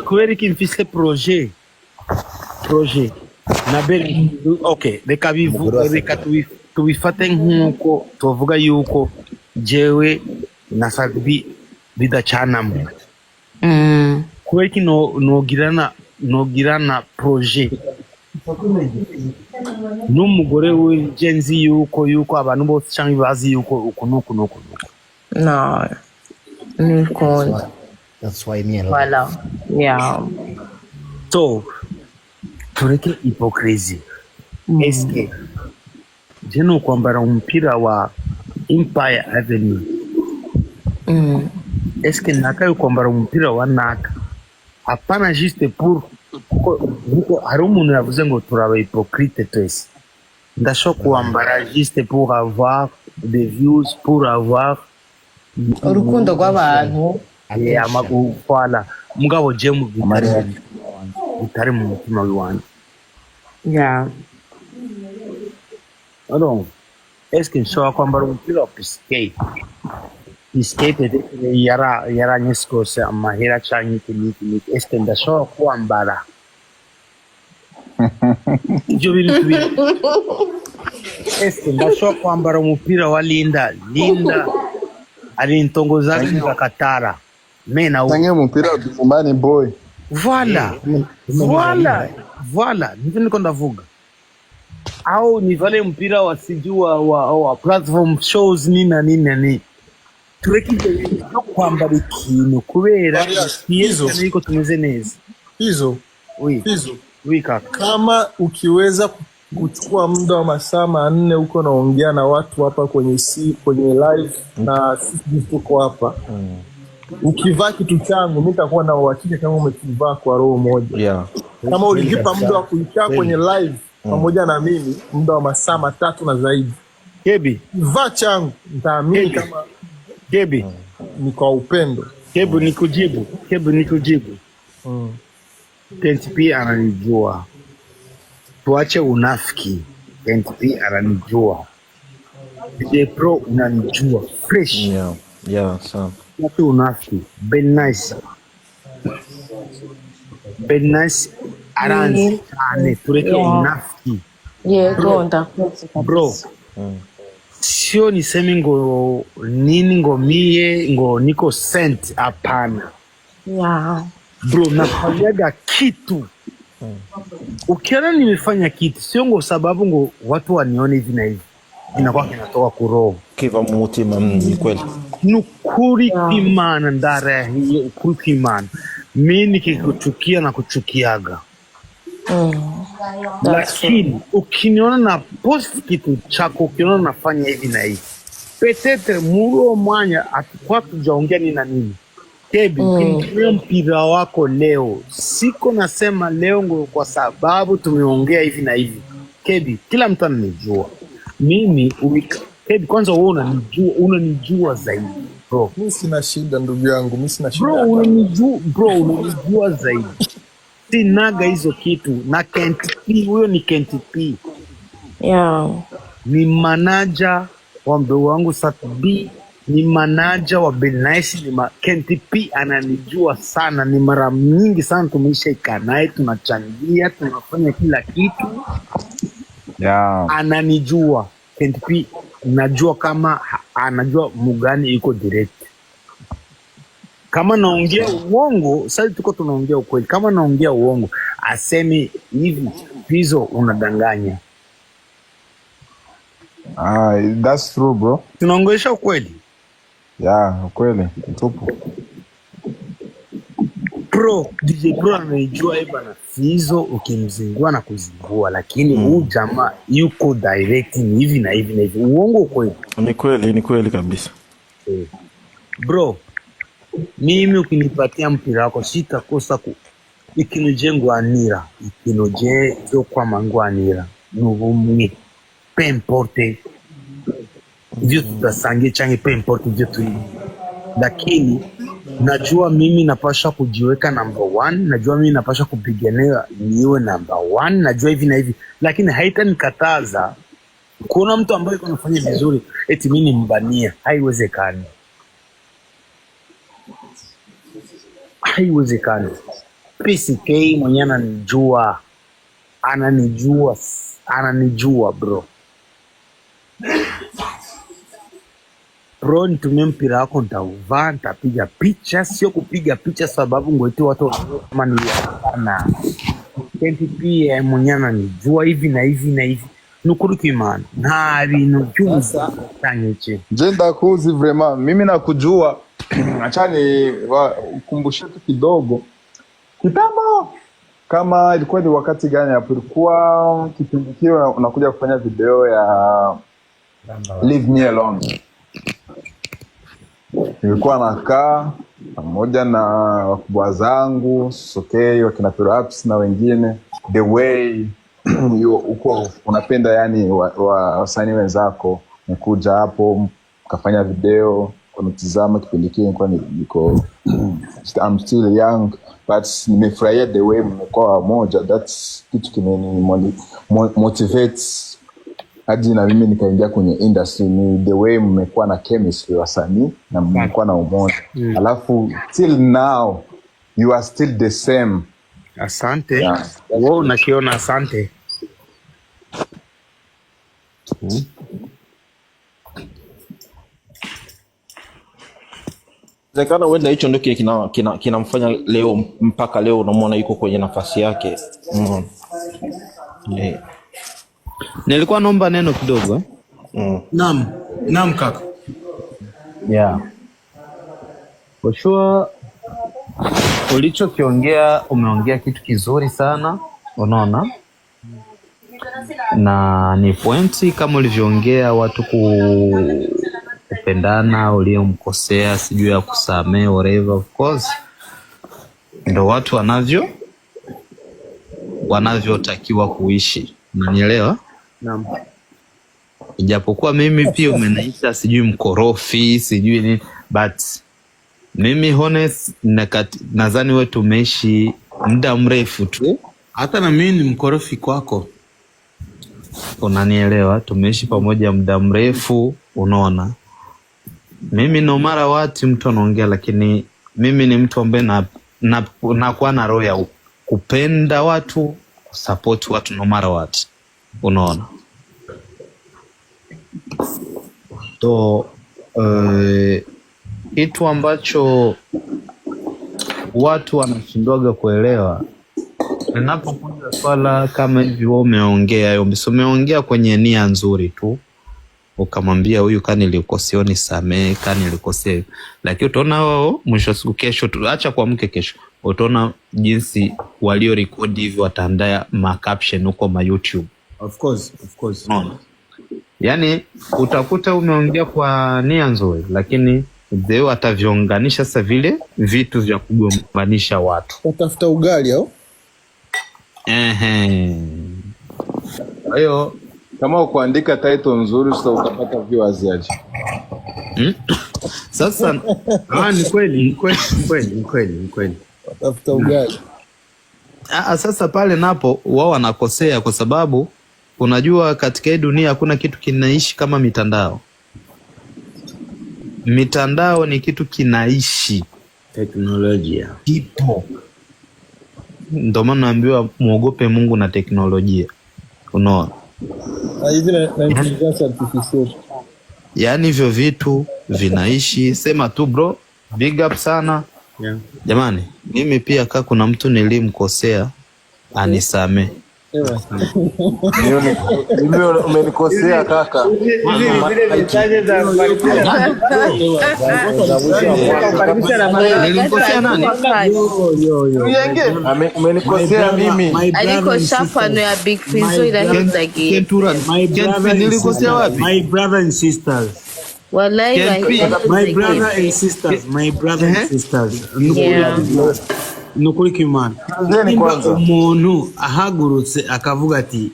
kubera iki mfise projet na Bell. Okay, reka tubifate nk'uko tuvuga yuko jewe na Sabi bidacanamo. Kubera iki nogirana projet n'umugore w'ije nzi yuko abantu bose cyangwa bazi yuko uku nuku no nikunda. That's why me and voilà yeah so tureke hypocrisie. Eske jeno kwambara umupira wa Empire Avenue. Eske nakayo kwambara umupira wa Naka. Hapana juste pour kuko hari umuntu yavuze ngo turaba hypocrite twese. Ndashaka kwambara juste pour avoir des views, pour avoir urukundo rw'abantu. Amagufala mugabo je mu bitari mu mutima w'iwanjye. Yeah. Alors, est-ce que nshobora kwambara umupira wa Piscape? Piscape yara nyeskose amahera canke iki. Est-ce que ndashobora kwambara ibyo bintu bibiri? Est-ce que ndashobora kwambara umupira wa Linda ari intongo zake za Katara mena Tange umupira wa Bifumani boy. Voilà, ndivyo niko ndavuga. Au nivale mpira wa sijua wa platform shows nini. Tureke kwambara ikintu kubera hizo niko tumeze neza. Hizo. Oui kaka. Kama ukiweza kuchukua muda wa masaa 4 huko naongea na watu hapa kwenye live na sisi tuko hapa. Ukivaa kitu changu mimi nitakuwa na uhakika kama umekivaa kwa roho moja. Yeah. Kama ulijipa muda wa kuikaa kwenye live pamoja na mimi muda wa masaa 3 na zaidi. Kebi, vaa changu nitaamini kama Kebi ni kwa upendo. Kebi nikujibu. TNTP ananijua. Tuache unafiki. TNTP ananijua. DJ Pro unanijua fresh. Yeah, sawa. Tuache unafiki. Ben Nice aranzi cyane tureke unafiki. Bro. Sio niseme ngo nini ngo mie ngo niko sent, hapana. Yeah. Bro, nafanyaga kitu. Ukiona nimefanya kitu sio ngo sababu ngo watu wanione hivi na hivi. Inakuwa kinatoka kuroho. Kiva mutima ni kweli. Nukuri kimana ndara hiyo ukuri kimana. Mimi nikikuchukia na kuchukiaga. Lakini ukiniona na post kitu chako, ukiona nafanya hivi na hivi, petete mulo mwanya atakuwa tujaongea ni na nini. Kebi, ukinitumia mpira wako leo, siko nasema leo ngo kwa sababu tumeongea hivi na hivi. Kebi, kila mtu ananijua. Mimi Kebi, kwanza wewe unanijua zaidi. Bro, mimi sina shida ndugu yangu, mimi sina shida. Unanijua zaidi. Sinaga hizo kitu na KNTP, huyo ni KNTP. Yeah. Ni manager wa mdogo wangu Satbi, ni manager wa Bennice, KNTP ananijua sana, ni mara nyingi sana tumeisha ikaa naye, tunachangia, tunafanya kila kitu. Yeah. Ananijua KNTP, najua kama anajua mugani iko direct. Kama naongea uongo, sasa tuko tunaongea ukweli. Kama naongea uongo, aseme hivi, hizo unadanganya. That's true bro. Tunaongelesha ukweli. Yeah, ukweli. Tupo. Pro, DJ Pro anajua bana, hizo ukimzingua na kuzingua, lakini huyu jamaa yuko directing hivi na hivi na hivi. Uongo ukweli. Ni kweli kabisa. Bro, mimi ukinipatia mpira wako sitakosa ikinuje ngwanira, ikinuje zo kwa mangwanira n'ubumwe, peu importe ivyo tutasangie change, peu importe ivyo tuli, lakini najua mimi napasha kujiweka number 1, najua mimi napasha kupigania niwe number 1, najua hivi na hivi, lakini haitanikataza kuona mtu ambaye anafanya vizuri eti mimi nimbania. Haiwezekani. PCK mwenye ananijua bro. Bro, nitumie mpira wako nitauvaa, nitapiga picha, sio kupiga picha sababu ngoite watu kama niliana. KNTP mwenye ananijua hivi na hivi na hivi. Nukuri kimana. Na bintu byuza tanyeche. Jenda kuzi vraiment. Mimi nakujua. Acha ni ukumbushe tu kidogo. Kitambo kama ilikuwa ni wakati gani hapo, ilikuwa kipindi kile unakuja kufanya video ya Leave Me Alone. Nilikuwa nakaa pamoja na wakubwa zangu Sokei, wakina Perhaps na wengine, the way uko unapenda yani wasanii wenzako mkuja hapo mkafanya video, kunitizama kipindi kile nilikuwa niko I'm still young, but nimefurahia the way mmekuwa moja. That's kitu kimeni motivate hadi na mimi nikaingia kwenye industry. Ni the way mmekuwa na chemistry wasanii na mmekuwa na umoja. Alafu till now you are still the same. Asante. Yeah. Wewe unakiona asante. Zekana wenda hicho ndio kile kinamfanya leo mpaka leo unamwona yuko kwenye nafasi yake. Nilikuwa naomba neno kidogo. Naam kaka. Yeah. For sure ulichokiongea umeongea kitu kizuri sana, unaona? Na ni pointi kama ulivyoongea watu kupendana, uliomkosea sijui ya kusamehe whatever, of course ndio watu wanavyotakiwa kuishi. Unanielewa? Naam. Ijapokuwa mimi pia umeniita sijui mkorofi sijui nini, but mimi honest nadhani wewe tumeishi muda mrefu tu. Hata na mimi ni mkorofi kwako. Unanielewa? Tumeishi pamoja muda mrefu, unaona? Mimi no matter what mtu anaongea, lakini mimi ni mtu ambaye nakuwa na roho ya kupenda watu, kusupport watu no matter what. Unaona? So kitu ambacho watu wanashindwaga kuelewa ninapokuja swala kama hivi, wewe umeongea kwenye nia nzuri tu, ukamwambia huyu kani nilikosea nisamee, kani nilikosea, lakini utaona wao mwisho siku kesho acha kuamke kesho utaona jinsi walio record hivi wataandaa ma caption huko ma YouTube. Of course. Yani utakuta umeongea kwa nia nzuri, lakini zeo atavyounganisha sasa vile vitu vya kugombanisha watu. Utafuta ugali au? Kwa hiyo kama ukuandika title nzuri sasa utapata viewers aje. Sasa ni kweli. Utafuta ugali. Sasa pale napo wao wanakosea, kwa sababu unajua katika hii dunia hakuna kitu kinaishi kama mitandao. Mitandao ni kitu kinaishi, teknolojia ipo. Ndio maana naambiwa muogope Mungu na teknolojia. Unaona? Hivi na intelligence artificial. Yaani hivyo vitu vinaishi. Sema tu bro, big up sana. Yeah. Jamani, mimi pia kuna mtu nilimkosea, anisame. Mimi umenikosea kaka. Nilimkosea nani? Umenikosea mimi. Aliko shafano ya Big Fizzo ila hizagi. Nilikosea wapi? My brother and sisters. Wallahi my brother and sisters. Nukuri kimana. Umuntu ahagurutse akavuga ati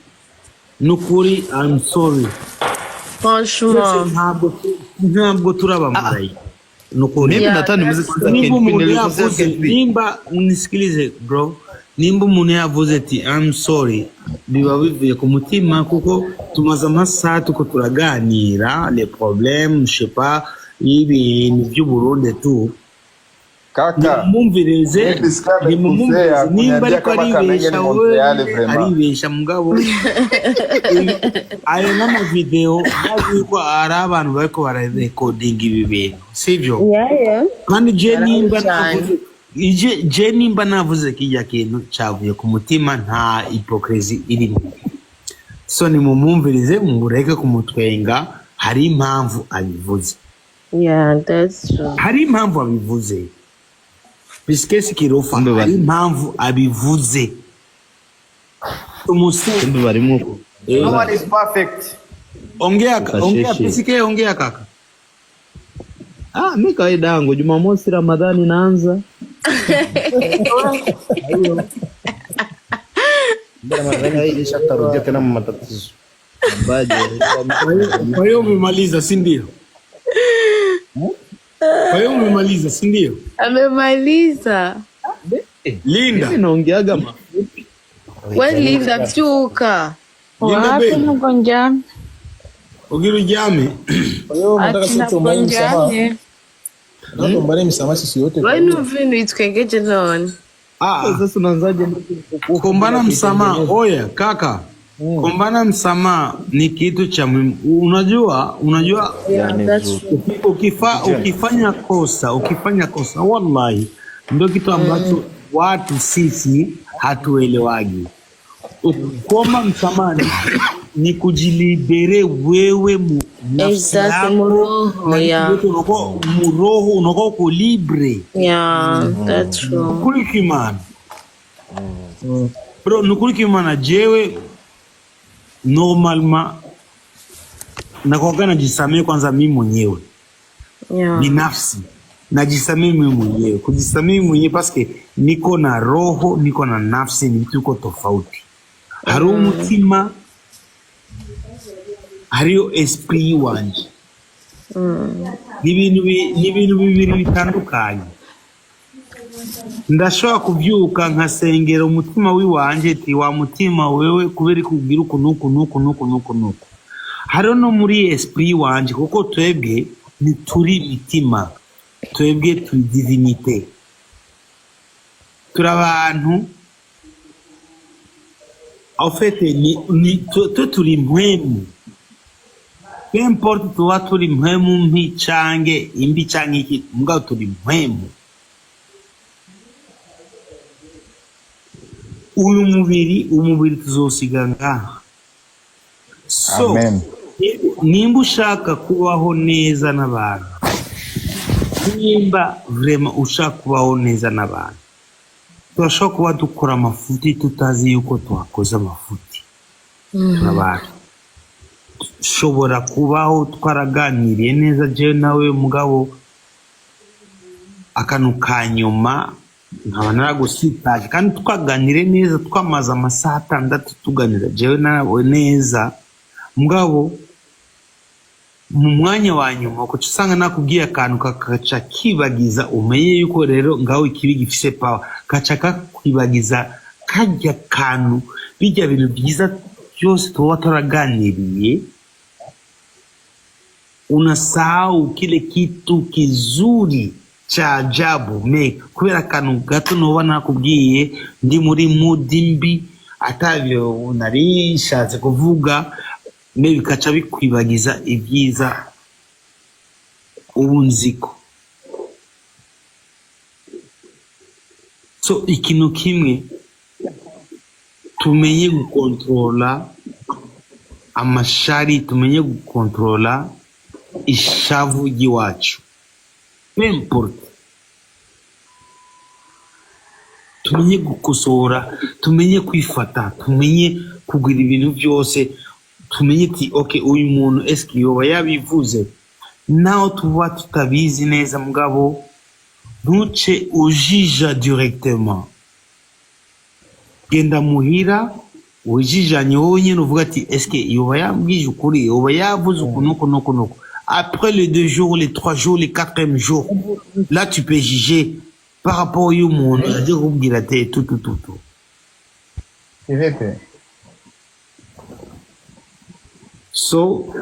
nukuri I'm sorry. Franchement. Ntabwo turaba murayi. Nukuri mimi natani muziki nimba nisikilize bro. Nimba umuntu yavuze ati I'm sorry, biba bivuye ku mutima kuko tumaze amasaha tuko turaganira les problèmes, je sais pas, ibintu by'u Burundi tu. Kaka mumvireze nimba ariko aribesha mugabo ayo nama video ariko ari abantu bariko bararecording ibi bintu sivyo? Kandi je nimba navuze kijya kintu cyavuye ku mutima, nta hypocrisy irimo. So ni mumumvirize mureke kumutwenga, hari impamvu abivuze. Yeah, that's true. Hari impamvu abivuze. Bisikesi kirofa hari impamvu abivuze. tumusifu kumbe barimo No one is perfect. ongea PCK ongea kaka. Mimi kawaida yangu Jumamosi Ramadhani naanza. Ndio Ramadhani hii ishatarudia tena matatizo. Kwa hiyo umemaliza si ndio? Kwa hiyo umemaliza si ndio? Amemaliza. Linda. Mimi naongeaga mafupi. Wewe Linda byuka. Wapi mgonjani? Ugiru jame. Kwa hiyo nataka sisi tuombe msamaha. Nataka tuombe msamaha sisi wote. Wewe ni vinu itwengeje none. Sasa unaanzaje kuombana msamaha? Oya kaka. Kuombana msamaha ni kitu cha muhimu. Unajua ukifanya kosa wallahi ndio kitu ambacho watu sisi hatuelewagi. Kuomba msamaha ni kujilibere wewe nafsi yako muroho unakuwa uko libre. Yeah, that's true. Nukurikimana bro, nukurikimana jewe normalement nakuwaga najisamee kwanza mimi mwenyewe. Yeah. Binafsi najisamee mimi mwenyewe. Kujisamee mimi mwenyewe paske niko na roho, niko na nafsi, ni vitu iko tofauti. Hariho umutima, hariho esprit wanje. Ni ibintu bibiri bitandukanye. Ndashobora kubyuka nkasengera umutima wiwanje ati wa mutima wewe kubera kugira uku. Hariho no muri esprit wanje kuko twebwe turi mitima, twebwe turi divinité, turi abantu. En fait turi mpwemu. Peu importe tuba turi mpwemu mbi cange imbi cange iki, mugabo turi mpwemu. Uyu umubiri tuzosiga ngaha. So nimba ushaka kubaho neza n'abantu, nimba vraiment ushaka kubaho neza n'abantu, turashobora kuba dukora amafuti tutazi yuko twakoze amafuti. N'abantu shobora kubaho twaraganiriye neza jewe nawe mugabo akantu kanyuma nkaba naragusitaje kandi twaganire neza twamaze amasaha 6 tuganira jewe nawe neza mugabo mu mwanya wa nyuma ko usanga nakubwiye akantu kakaca kibagiza umenye yuko rero ngaho ikibi gifise power kaca kakwibagiza kajya kantu bijya bintu byiza byose tuba turaganiriye, unasahau kile kitu kizuri cha ajabu kubera kantu gato noba nakubwiye ndi muri mood mbi atavyo unarishatse kuvuga bikaca bikwibagiza ibyiza ubunziko. So ikintu kimwe tumenye gukontrola amashari, tumenye gukontrola ishavu jiwacu. Peu tumenye gukosora, tumenye kwifata, tumenye kugira ibintu byose, tumenye ati okay uyu muntu eski yoba yabivuze naho tuba tutabizi neza mugabo ntuce ujija directement. Genda muhira ujijanye wowe nyine uvuga ati eski yoba yambwije ukuri, yoba yavuze ukuntu. Après les 2 jours, les 3 jours, les 4e jour, là tu peux juger par rapport au monde. Je vous dis la tête, tout. C'est vrai. So,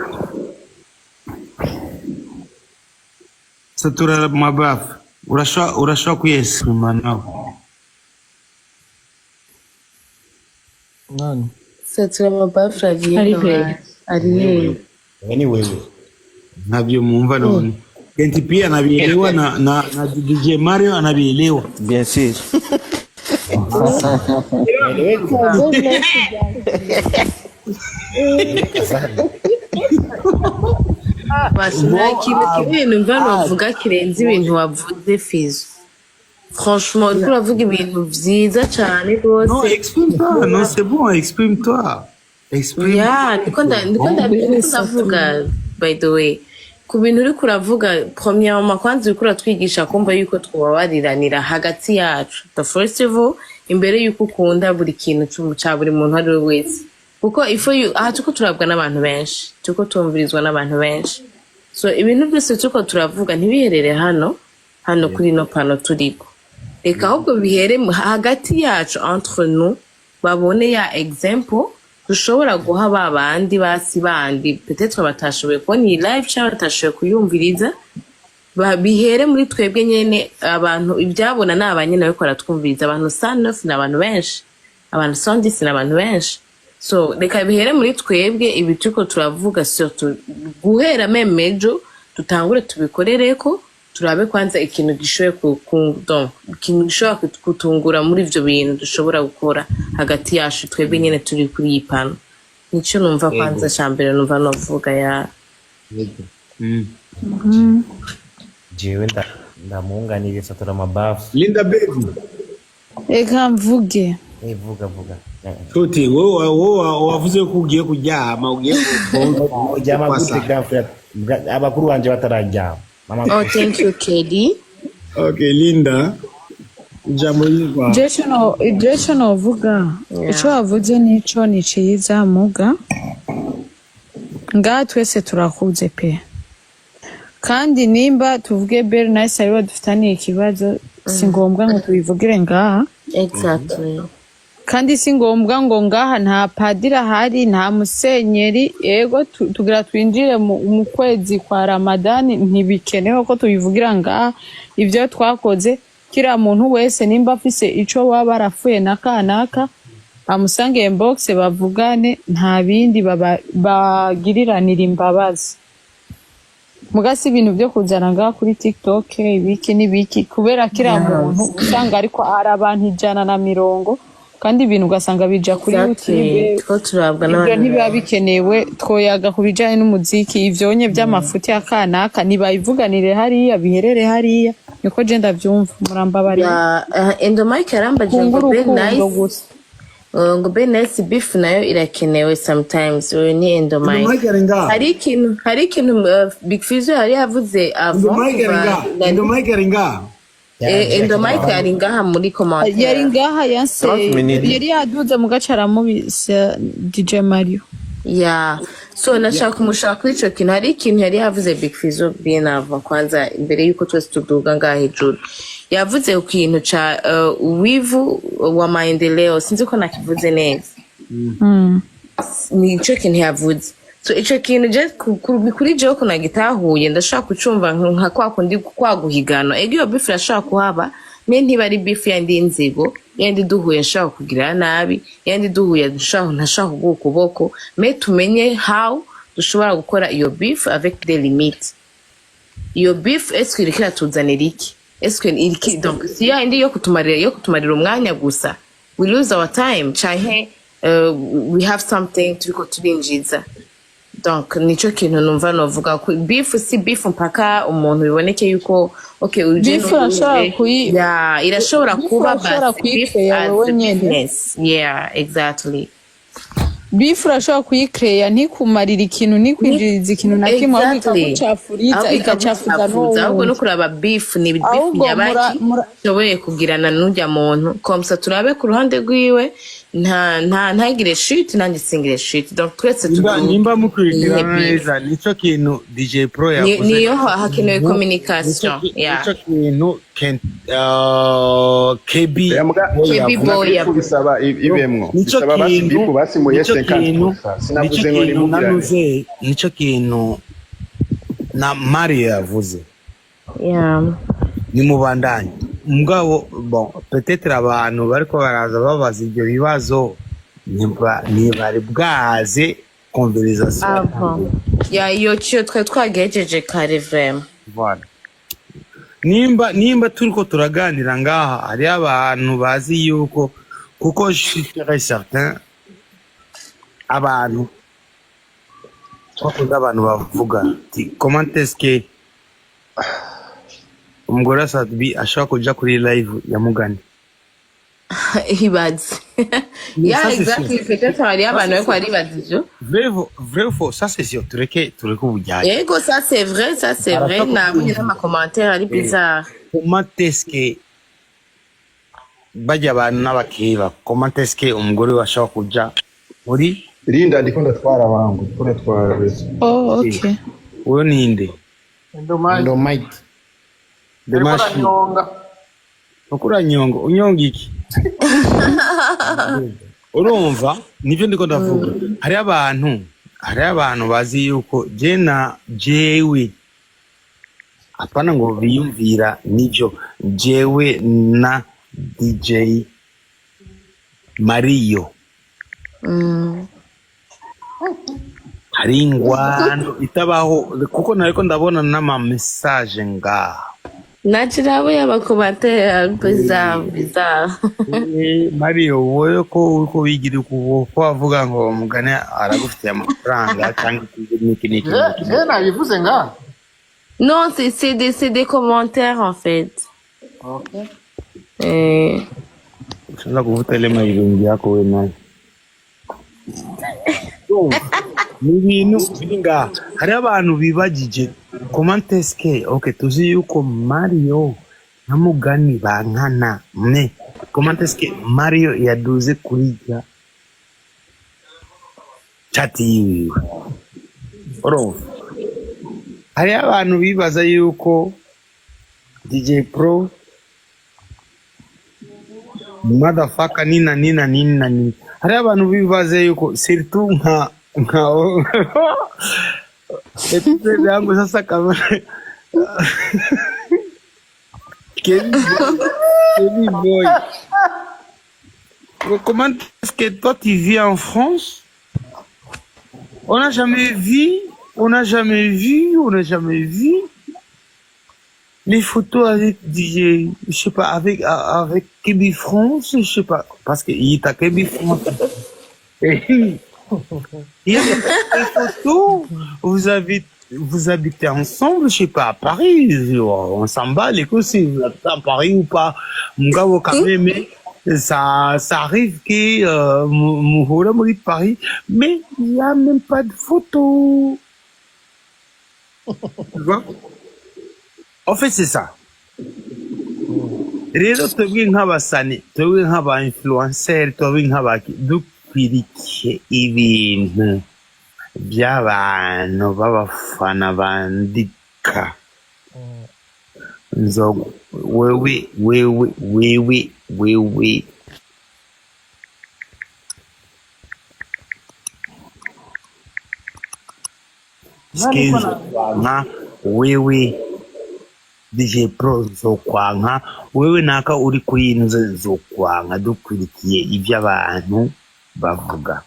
satura mabafu. Urashwa kuyesima nao. Nani? Satura mabafu aliye. Anyway. Navyo muumva noni. Kenti pia anabielewa na DJ Mario anabielewa. Bien sûr. Basi nta kintu kimwe numva novuga kirenze ibintu wavuze Fizo. franchement uriko uravuga ibintu vyiza cane Non, rwose. exprime-toi. Non, c'est bon, exprime-toi. Exprime. Yeah, niko ndavuga by the way. Ku bintu uriko uravuga premièrement kwanza uriko uratwigisha kumva yuko twababariranira hagati yacu. The first of all, imbere yuko ukunda buri kintu ca buri muntu ari we wese. Kuko tuko turabwa n'abantu benshi, tuko tumvirizwa n'abantu benshi. So ibintu byose tuko turavuga ntibiherere hano kuri no pano turiko. Reka ahubwo bihere hagati yacu entre nous, babone ya example dushobora guha babandi basi bandi peut-être batashoboye kubona iyi live cyangwa batashoboye kuyumviriza, bihere muri twebwe nyene abantu ibyabona n'abanyene bariko baratwumviriza, abantu 109 n'abantu benshi, abantu 110 n'abantu benshi. So reka bihere muri twebwe ibi tuko turavuga surtout guhera memejo tutangure tubikorereko, turabe kwanza ikintu gishoboye ikintu gishobora kutungura muri ivyo bintu dushobora gukora hagati yacu twebwe nyene turi kuri iyi pano. Nico numva kwanza cambere numva novuga ya jewe ndamunganire satora mabafu. Linda baby. Eka mvuge. Vuga. Tuti, wowe wavuze ko ugiye kuryama, ugiye kuryama gute gafra abakuru banje batarajyama. Oh, thank you, Kedi. Okay, Linda. Jesho novuga. Ico wavuze nico ni ciza muga. Nga twese turakuze pe. Kandi nimba tuvuge Bernice ariwe dufitaniye ikibazo, si ngombwa ngo tubivugire ngaha. Exactly. Kandi si ngombwa ngo ngaha nta padira hari, nta musenyeri, ego tugira twinjire mu kwezi kwa Ramadani, ntibikenewe ko tubivugira ngaha. Ivyo twakoze kira muntu wese nimba afise ico waba arafuye nakanaka amusange inbox bavugane, nta bindi bagiriranira imbabazi. Mugasi ibintu byo kuzana ngaha kuri TikTok ibiki nibiki kubera kira muntu usanga ariko ari abantu 150 kandi ibintu ugasanga bija kuri YouTube ko turabwa n'abantu ntibiba bikenewe. Twoyaga kubijanye n'umuziki, ivyonye by'amafuti akanaka nibayivuganire hariya biherere hariya, niko je ndavyumva. Muramba bari Endomike yarambaje ngo Bernice ngo Bernice beef nayo irakenewe sometimes. Ni Endomike hari ikintu Big Fizzo yari yavuze Endomike ringa Endomike yari ngaha muri commentaire, yari ngaha yanse yari yaduze mu gacara mubisa DJ Mario. So nashaka kumushaka kuri ico kintu. Hari ikintu yari yavuze Big Fizzo bien avant kwanza imbere yuko twese tuduga ngaha hejuru, yavuze ku kintu ca wivu wa maendeleo, sinzi ko nakivuze neza. Ni ico kintu yavuze. So ico kintu je kuri je ko nagitahuye, ndashaka kucumva nka kwa kundi kwaguhigano. Ego iyo beef yashaka kuhaba me ntibari beef yandi inzigo, yandi duhuye nshaka kugira nabi, yandi duhuye ntashaka ukuboko. Me tumenye how dushobora gukora iyo beef avec des limites. Iyo beef est-ce que irikira tuzanira iki? Est-ce que iriki donc si yandi yo kutumarira umwanya gusa, we lose our time canke we have something turiko turinjiza. Donc nico kintu numva novuga ko beef si beef mpaka umuntu biboneke yuko okay beef irashobora kuba beef as business. Yeah, exactly. Beef urashobora kuyikreya ntikumarira ikintu ntikwinjiriza ikintu na kimwe, ahubwo ikagucafuriza igacafuza ahubwo no kuraba beef ni beef yabaki shoboye kugirana n'ujya muntu komsa turabe ku ruhande rwiwe ntagire shit nanjye singire shit. Donc twese nimba mukurikirana neza nico kintu DJ Pro yavuze, niyo hakenewe communication. Nico kintu KB boya bisaba ibemwo bisaba basi bipu basi mu yese kandi sinavuze ngo ni mubyaje. Nico kintu na Maria yavuze ni mubandanye mugabo bon peut-être abantu bariko baraza babaza ibyo bibazo ntibari bwaze conversation iyo cyo twagejeje kare vraiment. Voilà, nimba turiko turaganira ngaha hari abantu bazi yuko kuko je suis très certain abantu bavuga ati comment est-ce que umugore wa Sadbi ashobora kuja kuri live ya Mugani. Ibaze. Yeah, exactly. Peut-être hari abantu bari kwaribaza ivyo. Vrai ou faux? Ça c'est sûr. Tureke ubujyaye. Yego, ça c'est vrai, ça c'est vrai. Nabonye n'amakommentaire ari bizarre. Comment est-ce que bajya abantu n'abakeba? Comment est-ce que umugore washaka kuja muri Linda ndiko ndatwara abantu, ndiko ndatwara rezo. Oh, okay. Uwo ninde? Endomite. Demashi. Ukura nyongo, unyonga iki? Urumva nivyo ndiko ndavuga. Hari abantu bazi yuko jewe apana ngo biyumvira nivyo jewe na DJ Mario. Hari ingwano itabaho kuko nariko ndabona n'ama message ngaha. Nachirabo y'abakomatera bizarre. Mario wowe ko bigira ko avuga ngo Mugani aragufitiye amafaranga cyangwa niki. Je nabivuze nga. Non, c'est des commentaires en fait. Okay. Ushaka kuvuta ile mayirungi yako wewe nayo. Ni bintu binga hari abantu bibagije comment est-ce que okay tuzi yuko Mario na Mugani bankana ne comment est-ce que Mario yaduze kurija chat yiwe hari abantu bibaza yuko DJ Pro motherfucker nina hari abantu bibaza yuko surtout nka Etuze yangu sasa kama Kevin Boy. Comment est-ce que toi tu vis en France? On n'a jamais vu les photos avec DJ, je sais pas, avec Kebi France, je sais pas, parce que il t'a Kebi France. Il y a des photos, vous habitez ensemble, je sais pas, à Paris, on s'en bat les couilles si vous habitez à Paris ou pas. Mugabo quand même, mais ça arrive que Mouhoula mourit de Paris, mais il n'y a même pas de photos. Tu vois? En fait, c'est ça. Rero twebwe nk'abasani, twebwe nk'aba-influencer, twebwe nk'abaki dukwirikiye ibintu by'abantu b'abafana bandika. Nzogo wewe nka wewe DJ Pro nzokwanka wewe naka uri kuri ino nzokwanka dukwirikiye iby'abantu bavuga.